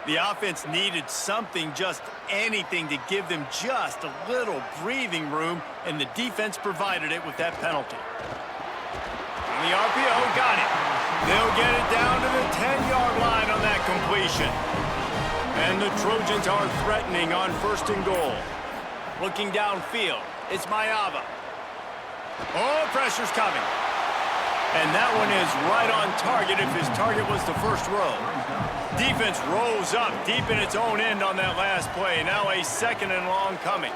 The offense needed something, just anything, to give them just a little breathing room, and the defense provided it with that penalty. And the RPO got it. They'll get it down to the 10-yard line on that completion. And the Trojans are threatening on 1st and goal. Looking downfield, it's Mayava. Oh, pressure's coming. And that one is right on target if his target was the first row. Defense rolls up deep in its own end on that last play. Now a 2nd and long coming.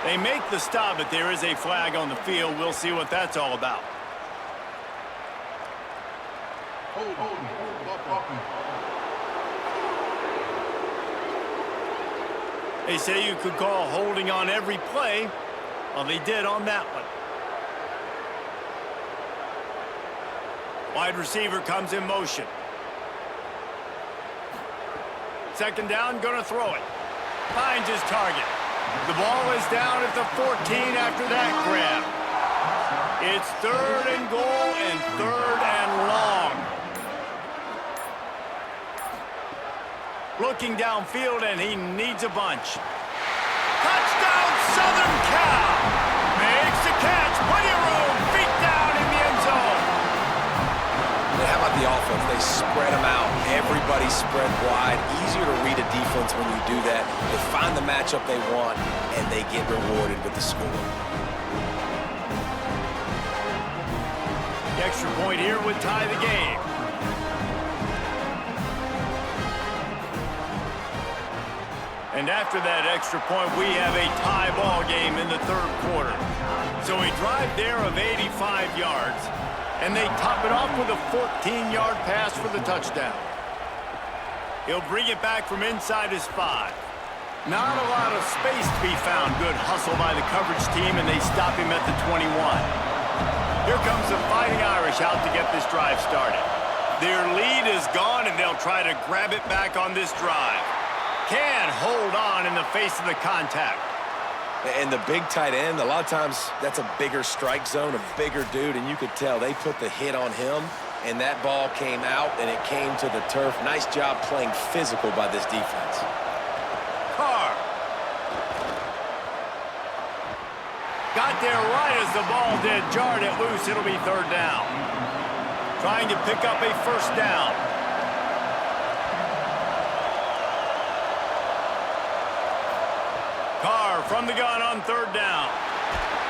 They make the stop, but there is a flag on the field. We'll see what that's all about. They say you could call holding on every play. Well, they did on that one. Wide receiver comes in motion. 2nd down, gonna throw it. Finds his target. The ball is down at the 14 after that grab. It's 3rd and goal and 3rd and long. Looking downfield, and he needs a bunch. Touchdown, Southern Cal! Makes the catch, plenty of room, feet down in the end zone. And how about the offense? They spread them out. Everybody spread wide. Easier to read a defense when you do that. They find the matchup they want, and they get rewarded with the score. The extra point here would tie the game. And after that extra point, we have a tie ball game in the 3rd quarter. So a drive there of 85 yards, and they top it off with a 14-yard pass for the touchdown. He'll bring it back from inside his 5. Not a lot of space to be found. Good hustle by the coverage team, and they stop him at the 21. Here comes the Fighting Irish out to get this drive started. Their lead is gone, and they'll try to grab it back on this drive. Can hold on in the face of the contact. And the big tight end, a lot of times that's a bigger strike zone, a bigger dude, and you could tell they put the hit on him, and that ball came out, and it came to the turf. Nice job playing physical by this defense. Carr. Got there right as the ball did. Jarred it loose. It'll be 3rd down. Trying to pick up a 1st down. Carr from the gun on 3rd down.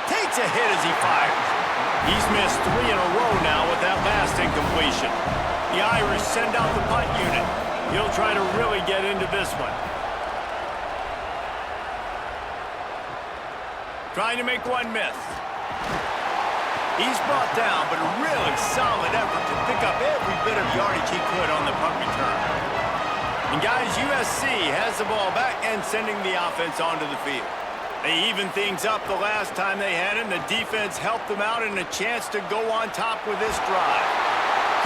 Takes a hit as he fires. He's missed 3 in a row now with that last incompletion. The Irish send out the punt unit. He'll try to really get into this one. Trying to make one miss. He's brought down, but a really solid effort to pick up every bit of yardage he could on the punt return. And guys, USC has the ball back and sending the offense onto the field. They evened things up the last time they had it, and the defense helped them out and a chance to go on top with this drive.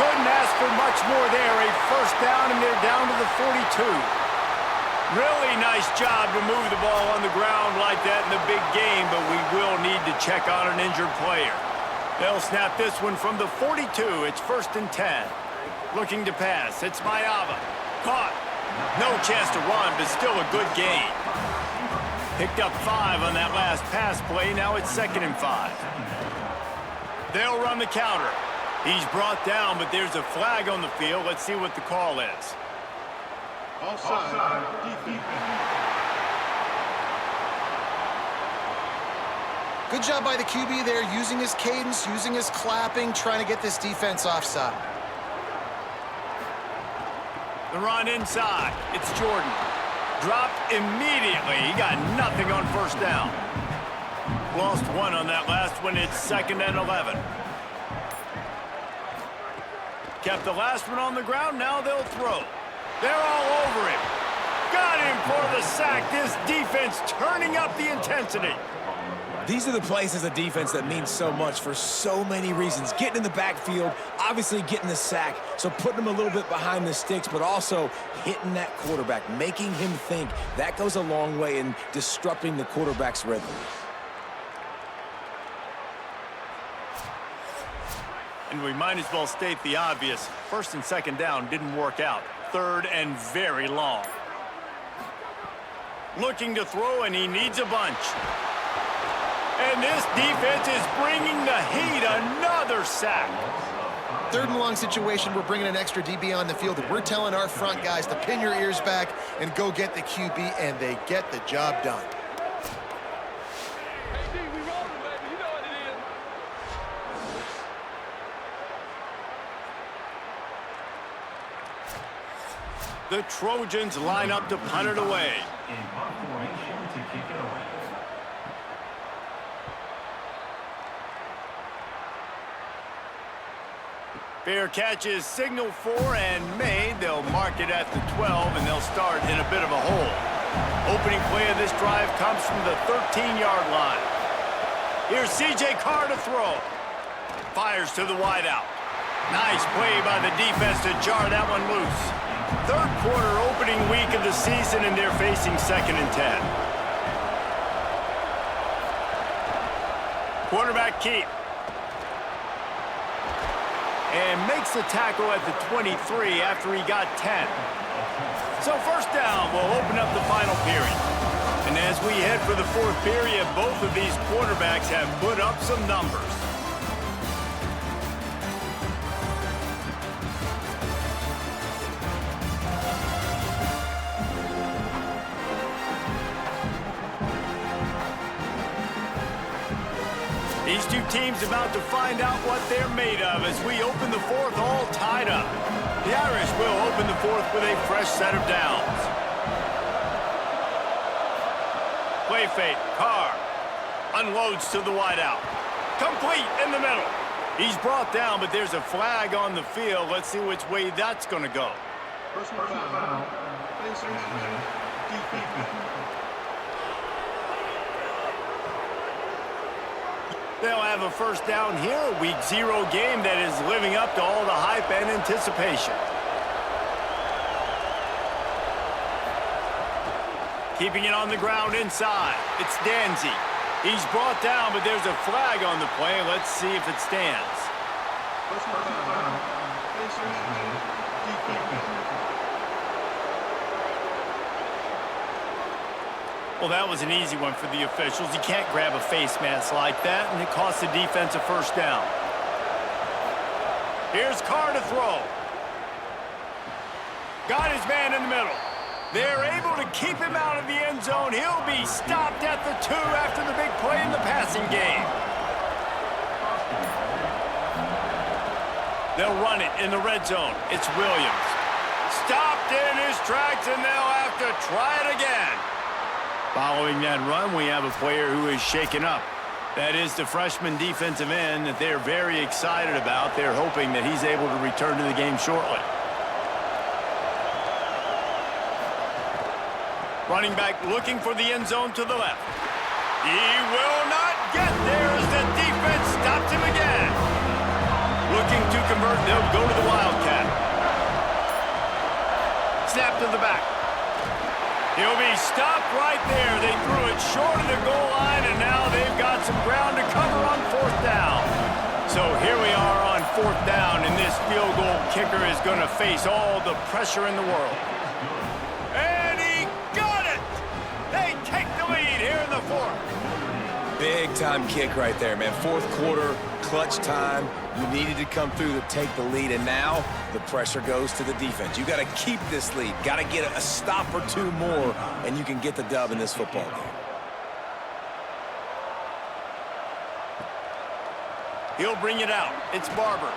Couldn't ask for much more there. A 1st down, and they're down to the 42. Really nice job to move the ball on the ground like that in the big game, but we will need to check on an injured player. They'll snap this one from the 42. It's 1st and 10. Looking to pass. It's Mayava. Caught. No chance to run, but still a good gain. Picked up 5 on that last pass play. Now it's 2nd and 5. They'll run the counter. He's brought down, but there's a flag on the field. Let's see what the call is. Offside. Defense. Good job by the QB there, using his cadence, using his clapping, trying to get this defense offside. The run inside. It's Jordan. Dropped immediately. He got nothing on 1st down. Lost 1 on that last one. It's 2nd and 11. Kept the last one on the ground. Now they'll throw. They're all over him. Got him for the sack. This defense turning up the intensity. These are the plays as a defense that mean so much for so many reasons. Getting in the backfield, obviously getting the sack, so putting him a little bit behind the sticks, but also hitting that quarterback, making him think. That goes a long way in disrupting the quarterback's rhythm. And we might as well state the obvious. 1st and 2nd down didn't work out. 3rd and very long. Looking to throw, and he needs a bunch. And this defense is bringing the heat. Another sack. 3rd and long situation. We're bringing an extra DB on the field, and we're telling our front guys to pin your ears back and go get the QB, and they get the job done. The Trojans line up to punt it away. Fair catch is signaled for and made. They'll mark it at the 12, and they'll start in a bit of a hole. Opening play of this drive comes from the 13-yard line. Here's C.J. Carr to throw. Fires to the wideout. Nice play by the defense to jar that one loose. 3rd quarter opening week of the season, and they're facing 2nd and 10. Quarterback keep. and makes the tackle at the 23 after he got 10. So first down will open up the final period. And as we head for the fourth period, both of these quarterbacks have put up some numbers. These two teams about to find out what they're made of as we open the fourth all tied up. The Irish will open the fourth with a fresh set of downs. Play fake, Carr unloads to the wideout. Complete in the middle. He's brought down, but there's a flag on the field. Let's see which way that's going to go. Personal foul. Defense. They'll have a first down here, a Week 0 game that is living up to all the hype and anticipation. Keeping it on the ground inside. It's Danzy. He's brought down, but there's a flag on the play. Let's see if it stands. Well, that was an easy one for the officials. You can't grab a face mask like that, and it costs the defense a first down. Here's Carr to throw. Got his man in the middle. They're able to keep him out of the end zone. He'll be stopped at the 2 after the big play in the passing game. They'll run it in the red zone. It's Williams. Stopped in his tracks, and they'll have to try it again. Following that run, we have a player who is shaken up. That is the freshman defensive end that they're very excited about. They're hoping that he's able to return to the game shortly. Running back looking for the end zone to the left. He will not get there as the defense stops him again. Looking to convert, they'll go to the Wildcat. Snap to the back. He'll be stopped right there. They threw it short of the goal line, and now they've got some ground to cover on fourth down. So here we are on fourth down, and this field goal kicker is going to face all the pressure in the world. And he got it! They take the lead here in the fourth. Big-time kick right there, man. Fourth quarter, clutch time. You needed to come through to take the lead, and now the pressure goes to the defense. You got to keep this lead. Got to get a stop or two more, and you can get the dub in this football game. He'll bring it out. It's Barber.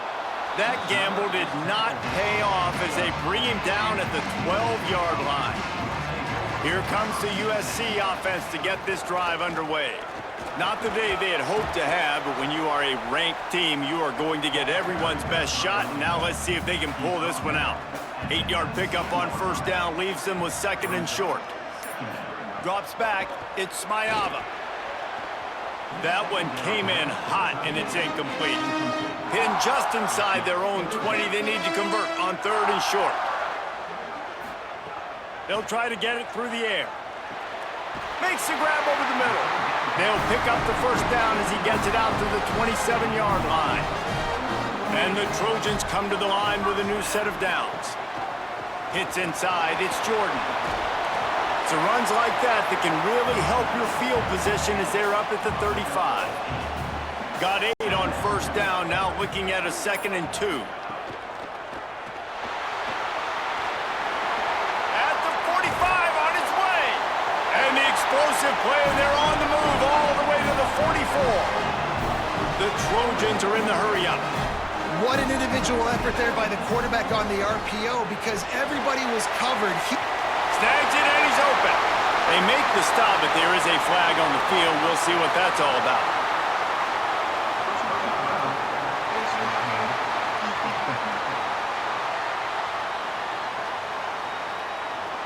That gamble did not pay off as they bring him down at the 12-yard line. Here comes the USC offense to get this drive underway. Not the day they had hoped to have, but when you are a ranked team, you are going to get everyone's best shot, and now let's see if they can pull this one out. 8-yard pickup on first down leaves them with second and short. Drops back, it's Smayava. That one came in hot, and it's incomplete. Pinned just inside their own 20, they need to convert on third and short. They'll try to get it through the air. Makes the grab over the middle. They'll pick up the first down as he gets it out to the 27-yard line. And the Trojans come to the line with a new set of downs. Hits inside, it's Jordan. It's runs like that that can really help your field position as they're up at the 35. Got 8 on first down, now looking at a 2nd and 2. At the 45 on his way. And the explosive play, and they're on the move all the way to the 44. The Trojans are in the hurry-up. What an individual effort there by the quarterback on the RPO because everybody was covered. Snags it, and he's open. They make the stop, but there is a flag on the field. We'll see what that's all about.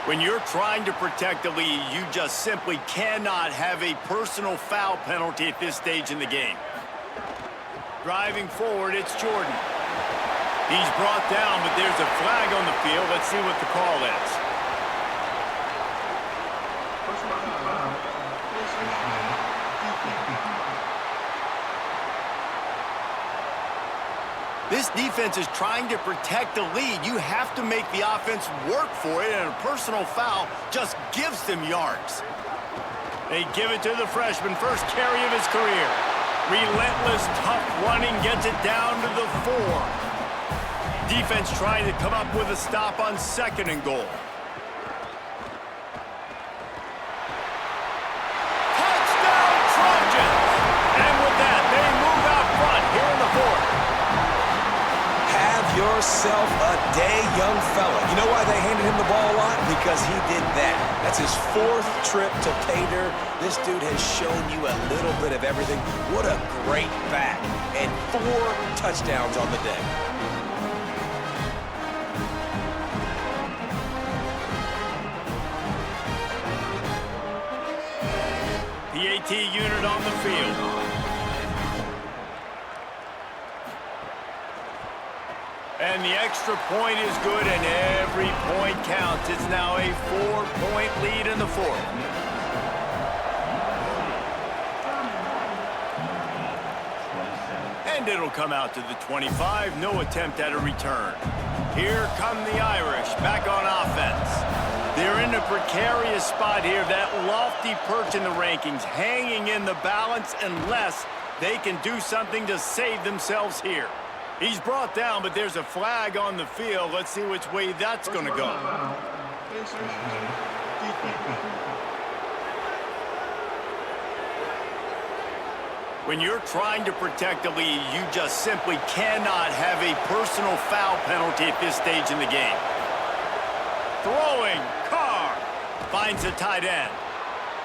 When you're trying to protect the lead, you just simply cannot have a personal foul penalty at this stage in the game. Driving forward, it's Jordan. He's brought down, but there's a flag on the field. Let's see what the call is. This defense is trying to protect the lead. You have to make the offense work for it, and a personal foul just gives them yards. They give it to the freshman, first carry of his career. Relentless, tough running gets it down to the 4. Defense trying to come up with a stop on 2nd and goal. Touchdown, Trojans! And with that, they move out front here in the 4th. Have yourself a day, young fella. You know why they handed him the ball a lot? Because he did that. That's his 4th trip to pay dirt. This dude has shown you a little bit of everything. What a great back. And 4 touchdowns on the day. PAT unit on the field. And the extra point is good, and every point counts. It's now a 4-point lead in the 4th. And it'll come out to the 25. No attempt at a return. Here come the Irish back on offense. They're in a precarious spot here, that lofty perch in the rankings, hanging in the balance unless they can do something to save themselves here. He's brought down, but there's a flag on the field. Let's see which way that's going to go. When you're trying to protect the lead, you just simply cannot have a personal foul penalty at this stage in the game. Throwing, Carr finds the tight end.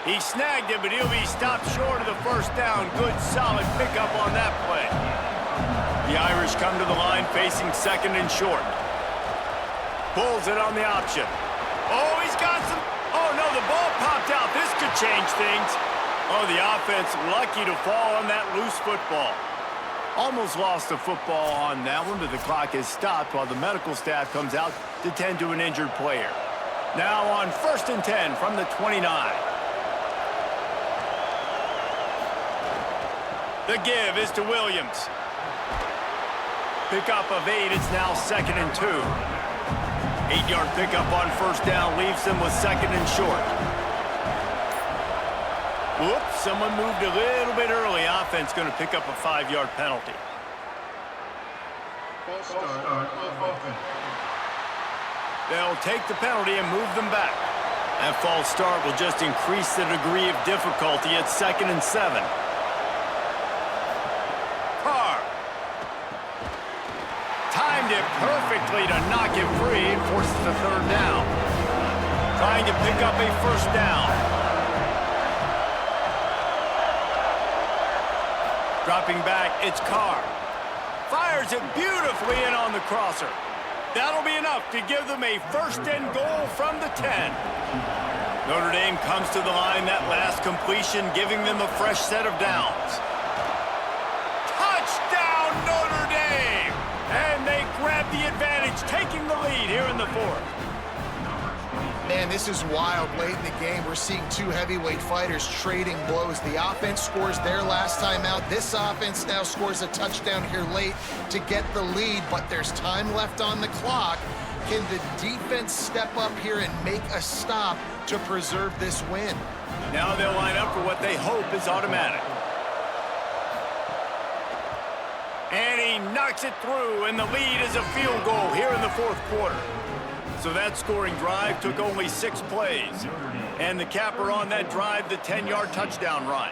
He snagged it, but he'll be stopped short of the first down. Good, solid pickup on that play. The Irish come to the line facing 2nd and short. Pulls it on the option. Oh, he's got some... Oh, no, the ball popped out. This could change things. Oh, the offense lucky to fall on that loose football. Almost lost the football on that one, but the clock is stopped while the medical staff comes out to tend to an injured player. Now on 1st and 10 from the 29. The give is to Williams. Pickup of 8, it's now 2nd and 2. 8-yard pickup on 1st down leaves them with 2nd and short. Whoops, someone moved a little bit early. Offense going to pick up a 5-yard penalty. They'll take the penalty and move them back. That false start will just increase the degree of difficulty at 2nd and 7. Carr timed it perfectly to knock it free and forces the 3rd down. Trying to pick up a 1st down. Dropping back, it's Carr. Fires it beautifully in on the crosser. That'll be enough to give them a 1st and goal from the 10. Notre Dame comes to the line, that last completion giving them a fresh set of downs. Touchdown, Notre Dame! And they grab the advantage, taking the lead here in the 4th. Man, this is wild. Late in the game, we're seeing 2 heavyweight fighters trading blows. The offense scores their last time out. This offense now scores a touchdown here late to get the lead, but there's time left on the clock. Can the defense step up here and make a stop to preserve this win? Now they'll line up for what they hope is automatic. And he knocks it through, and the lead is a field goal here in the 4th quarter. So that scoring drive took only 6 plays. And the capper on that drive, the 10-yard touchdown run.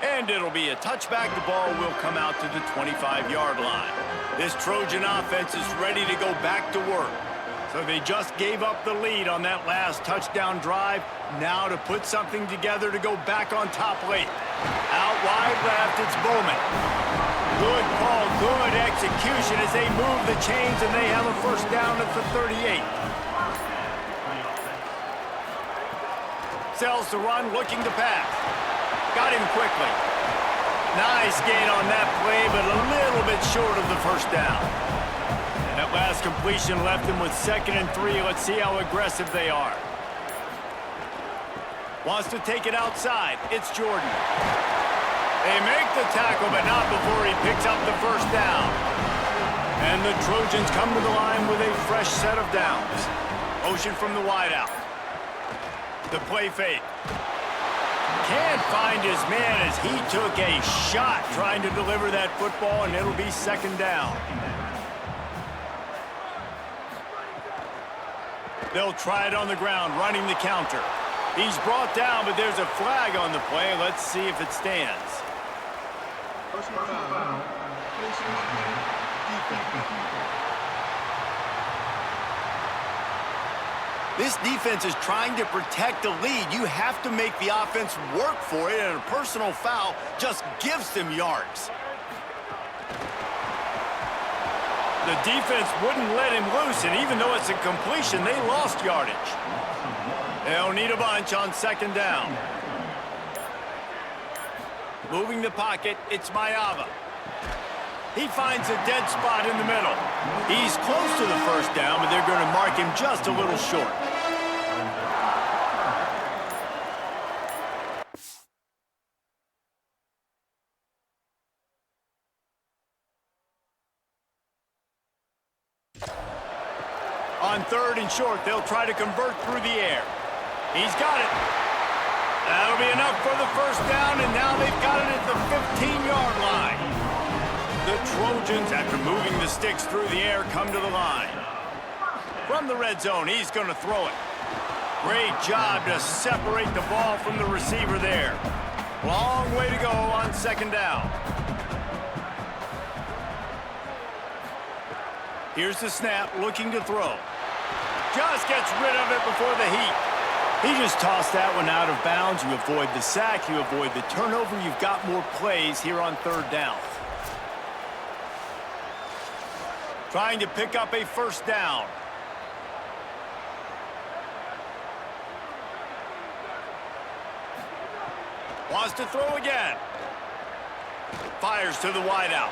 And it'll be a touchback. The ball will come out to the 25-yard line. This Trojan offense is ready to go back to work. So they just gave up the lead on that last touchdown drive. Now to put something together to go back on top late. Out wide left, it's Bowman. Good call, good execution as they move the chains, and they have a 1st down at the 38. Sells the run, looking to pass. Got him quickly. Nice gain on that play, but a little bit short of the 1st down. That last completion left them with 2nd and 3. Let's see how aggressive they are. Wants to take it outside. It's Jordan. They make the tackle, but not before he picks up the first down. And the Trojans come to the line with a fresh set of downs. Motion from the wideout. The play fake. Can't find his man as he took a shot trying to deliver that football, and it'll be second down. They'll try it on the ground, running the counter. He's brought down, but there's a flag on the play. Let's see if it stands. Personal foul. This defense is trying to protect the lead. You have to make the offense work for it, and a personal foul just gives them yards. The defense wouldn't let him loose, and even though it's a completion, they lost yardage. They'll need a bunch on second down. Moving the pocket, it's Mayava. He finds a dead spot in the middle. He's close to the first down, but they're going to mark him just a little short. On third and short, they'll try to convert through the air. He's got it. That'll be enough for the first down, and now they've got it at the 15-yard line. The Trojans, after moving the sticks through the air, come to the line. From the red zone, he's going to throw it. Great job to separate the ball from the receiver there. Long way to go on second down. Here's the snap, looking to throw. Just gets rid of it before the heat. He just tossed that one out of bounds. You avoid the sack, you avoid the turnover. You've got more plays here on third down. Trying to pick up a first down. Wants to throw again. Fires to the wideout.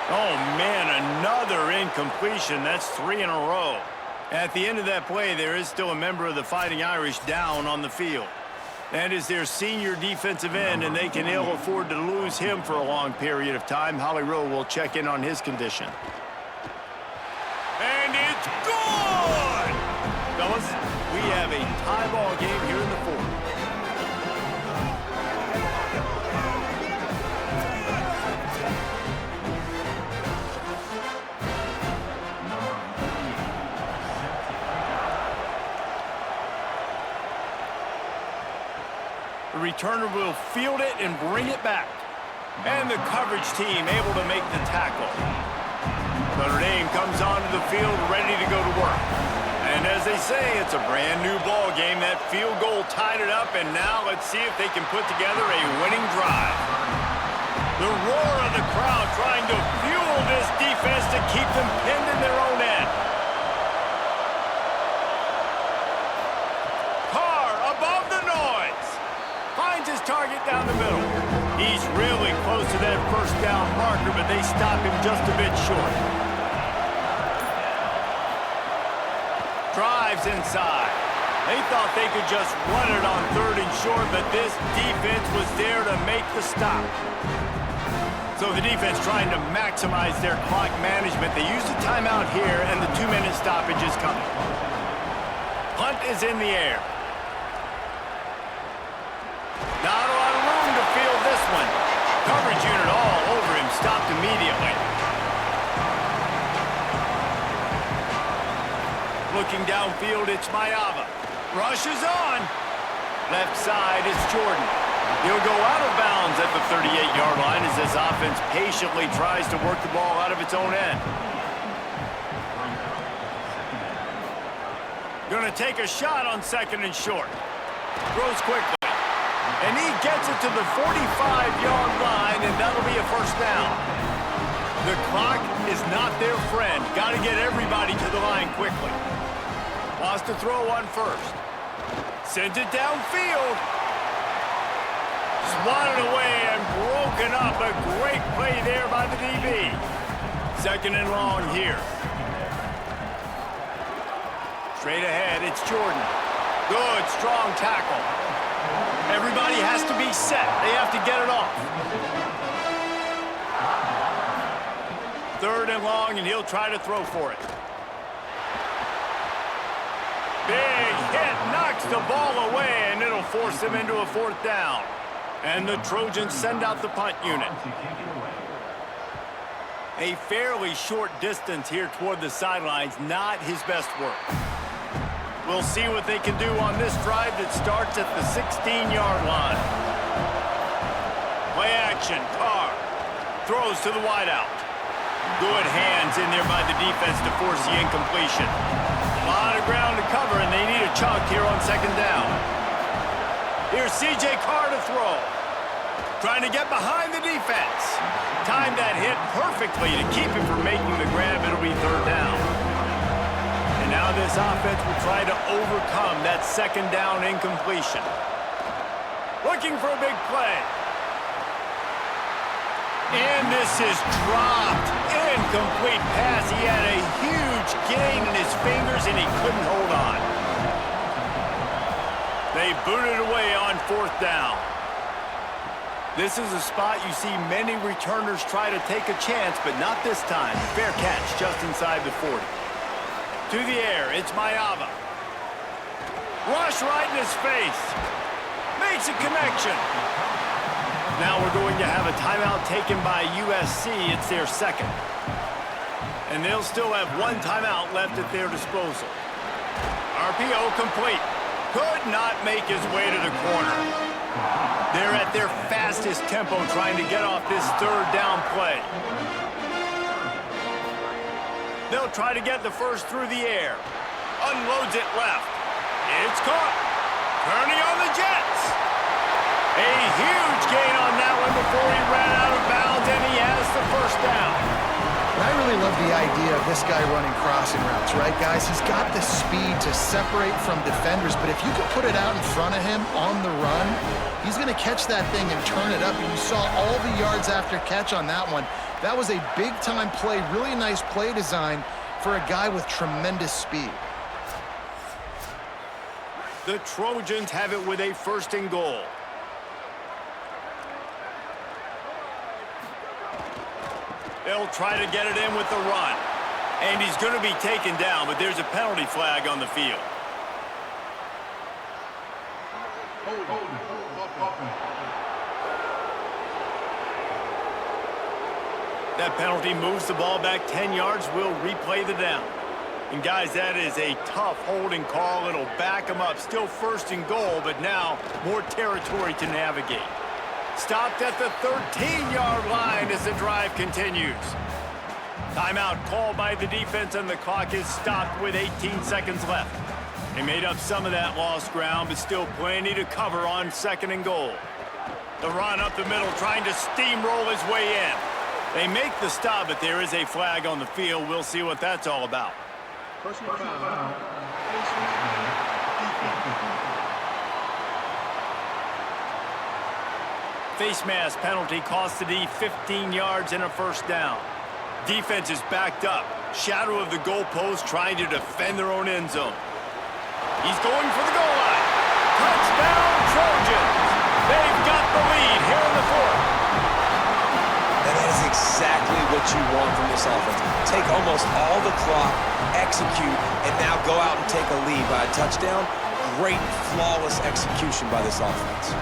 Oh, man, another incompletion. That's 3 in a row. At the end of that play, there is still a member of the Fighting Irish down on the field. That is their senior defensive end, and they can ill afford to lose him for a long period of time. Holly Rowe will check in on his condition. And it's good! Fellas, we have a tie ball game here in the fourth. The returner will field it and bring it back. And the coverage team able to make the tackle. Notre Dame comes onto the field ready to go to work. And as they say, it's a brand new ball game. That field goal tied it up, and now let's see if they can put together a winning drive. The roar of the crowd trying to fuel this defense to keep them pinned in their own end. Carr above the noise. Finds his target down the middle. He's really close to that first down marker, but they stop him just a bit short. Drives inside. They thought they could just run it on third and short, but this defense was there to make the stop. So the defense trying to maximize their clock management. They use a timeout here, and the 2-minute stoppage is coming. Punt is in the air. Not a lot of room to field this one. Coverage unit all over him, stopped immediately. Looking downfield, it's Mayava. Rushes on. Left side, it's Jordan. He'll go out of bounds at the 38-yard line as this offense patiently tries to work the ball out of its own end. Going to take a shot on second and short. Throws quickly. And he gets it to the 45-yard line, and that'll be a first down. The clock is not their friend. Got to get everybody to the line quickly. Lost to throw on first. Sends it downfield. Swatted away and broken up. A great play there by the DB. Second and long here. Straight ahead, it's Jordan. Good, strong tackle. Everybody has to be set. They have to get it off. 3rd and long, and he'll try to throw for it. Big hit, knocks the ball away, and it'll force him into a 4th down. And the Trojans send out the punt unit. A fairly short distance here toward the sidelines, not his best work. We'll see what they can do on this drive that starts at the 16-yard line. Play action, Carr throws to the wideout. Good hands in there by the defense to force the incompletion. A lot of ground to cover, and they need a chunk here on 2nd down. Here's C.J. Carr to throw. Trying to get behind the defense. Timed that hit perfectly to keep him from making the grab. It'll be 3rd down. And now this offense will try to overcome that 2nd down incompletion. Looking for a big play. And this is dropped. Incomplete pass. He had a huge gain in his fingers, and he couldn't hold on. They booted away on 4th down. This is a spot you see many returners try to take a chance, but not this time. Fair catch just inside the 40. To the air, it's Mayava. Rush right in his face. Makes a connection. Now we're going to have a timeout taken by USC. It's their 2nd. And they'll still have 1 timeout left at their disposal. RPO complete. Could not make his way to the corner. They're at their fastest tempo trying to get off this 3rd down play. They'll try to get the first through the air. Unloads it left. It's caught. Turning on the Jets. A huge gain on that one before he ran out of bounds, and he has the 1st down. And I really love the idea of this guy running crossing routes, right, guys? He's got the speed to separate from defenders, but if you can put it out in front of him on the run, he's going to catch that thing and turn it up. And you saw all the yards after catch on that one. That was a big-time play, really nice play design for a guy with tremendous speed. The Trojans have it with a 1st and goal. They'll try to get it in with the run. And he's going to be taken down, but there's a penalty flag on the field. That penalty moves the ball back 10 yards. We'll replay the down. And, guys, that is a tough holding call. It'll back him up. Still 1st and goal, but now more territory to navigate. Stopped at the 13-yard line as the drive continues. Timeout called by the defense, and the clock is stopped with 18 seconds left. They made up some of that lost ground, but still plenty to cover on 2nd and goal. The run up the middle, trying to steamroll his way in. They make the stop, but there is a flag on the field. We'll see what that's all about. Personal foul. Face mask penalty cost the D 15 yards and a 1st down. Defense is backed up. Shadow of the goalpost trying to defend their own end zone. He's going for the goal line. Touchdown, Trojans. They've got the lead here in the 4th. And that is exactly what you want from this offense. Take almost all the clock, execute, and now go out and take a lead by a touchdown. Great, flawless execution by this offense.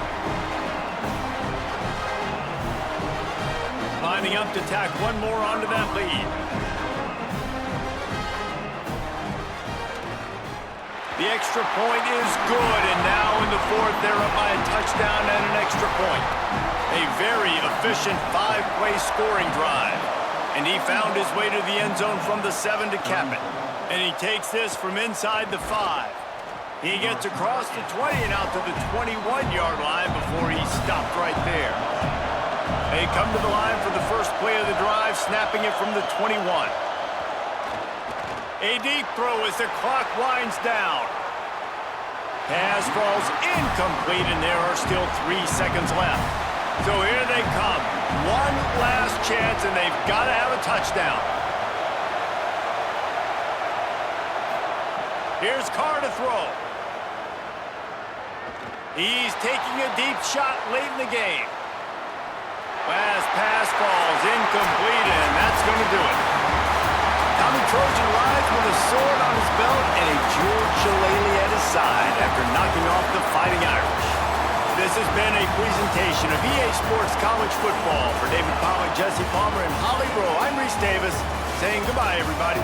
Lining up to tack one more onto that lead. The extra point is good, and now in the 4th, they're up by a touchdown and an extra point. A very efficient 5-play scoring drive. And he found his way to the end zone from the 7 to cap it. And he takes this from inside the 5. He gets across the 20 and out to the 21-yard line before he's stopped right there. They come to the line for the first play of the drive, snapping it from the 21. A deep throw as the clock winds down. Pass falls incomplete, and there are still 3 seconds left. So here they come. One last chance, and they've got to have a touchdown. Here's Carr to throw. He's taking a deep shot late in the game. Last pass falls incomplete, and that's going to do it. Tommy Trojan rides with a sword on his belt and a George Shillelagh at his side after knocking off the Fighting Irish. This has been a presentation of EA Sports College Football. For David Pollack, Jesse Palmer, and Holly Rowe, I'm Reese Davis saying goodbye, everybody.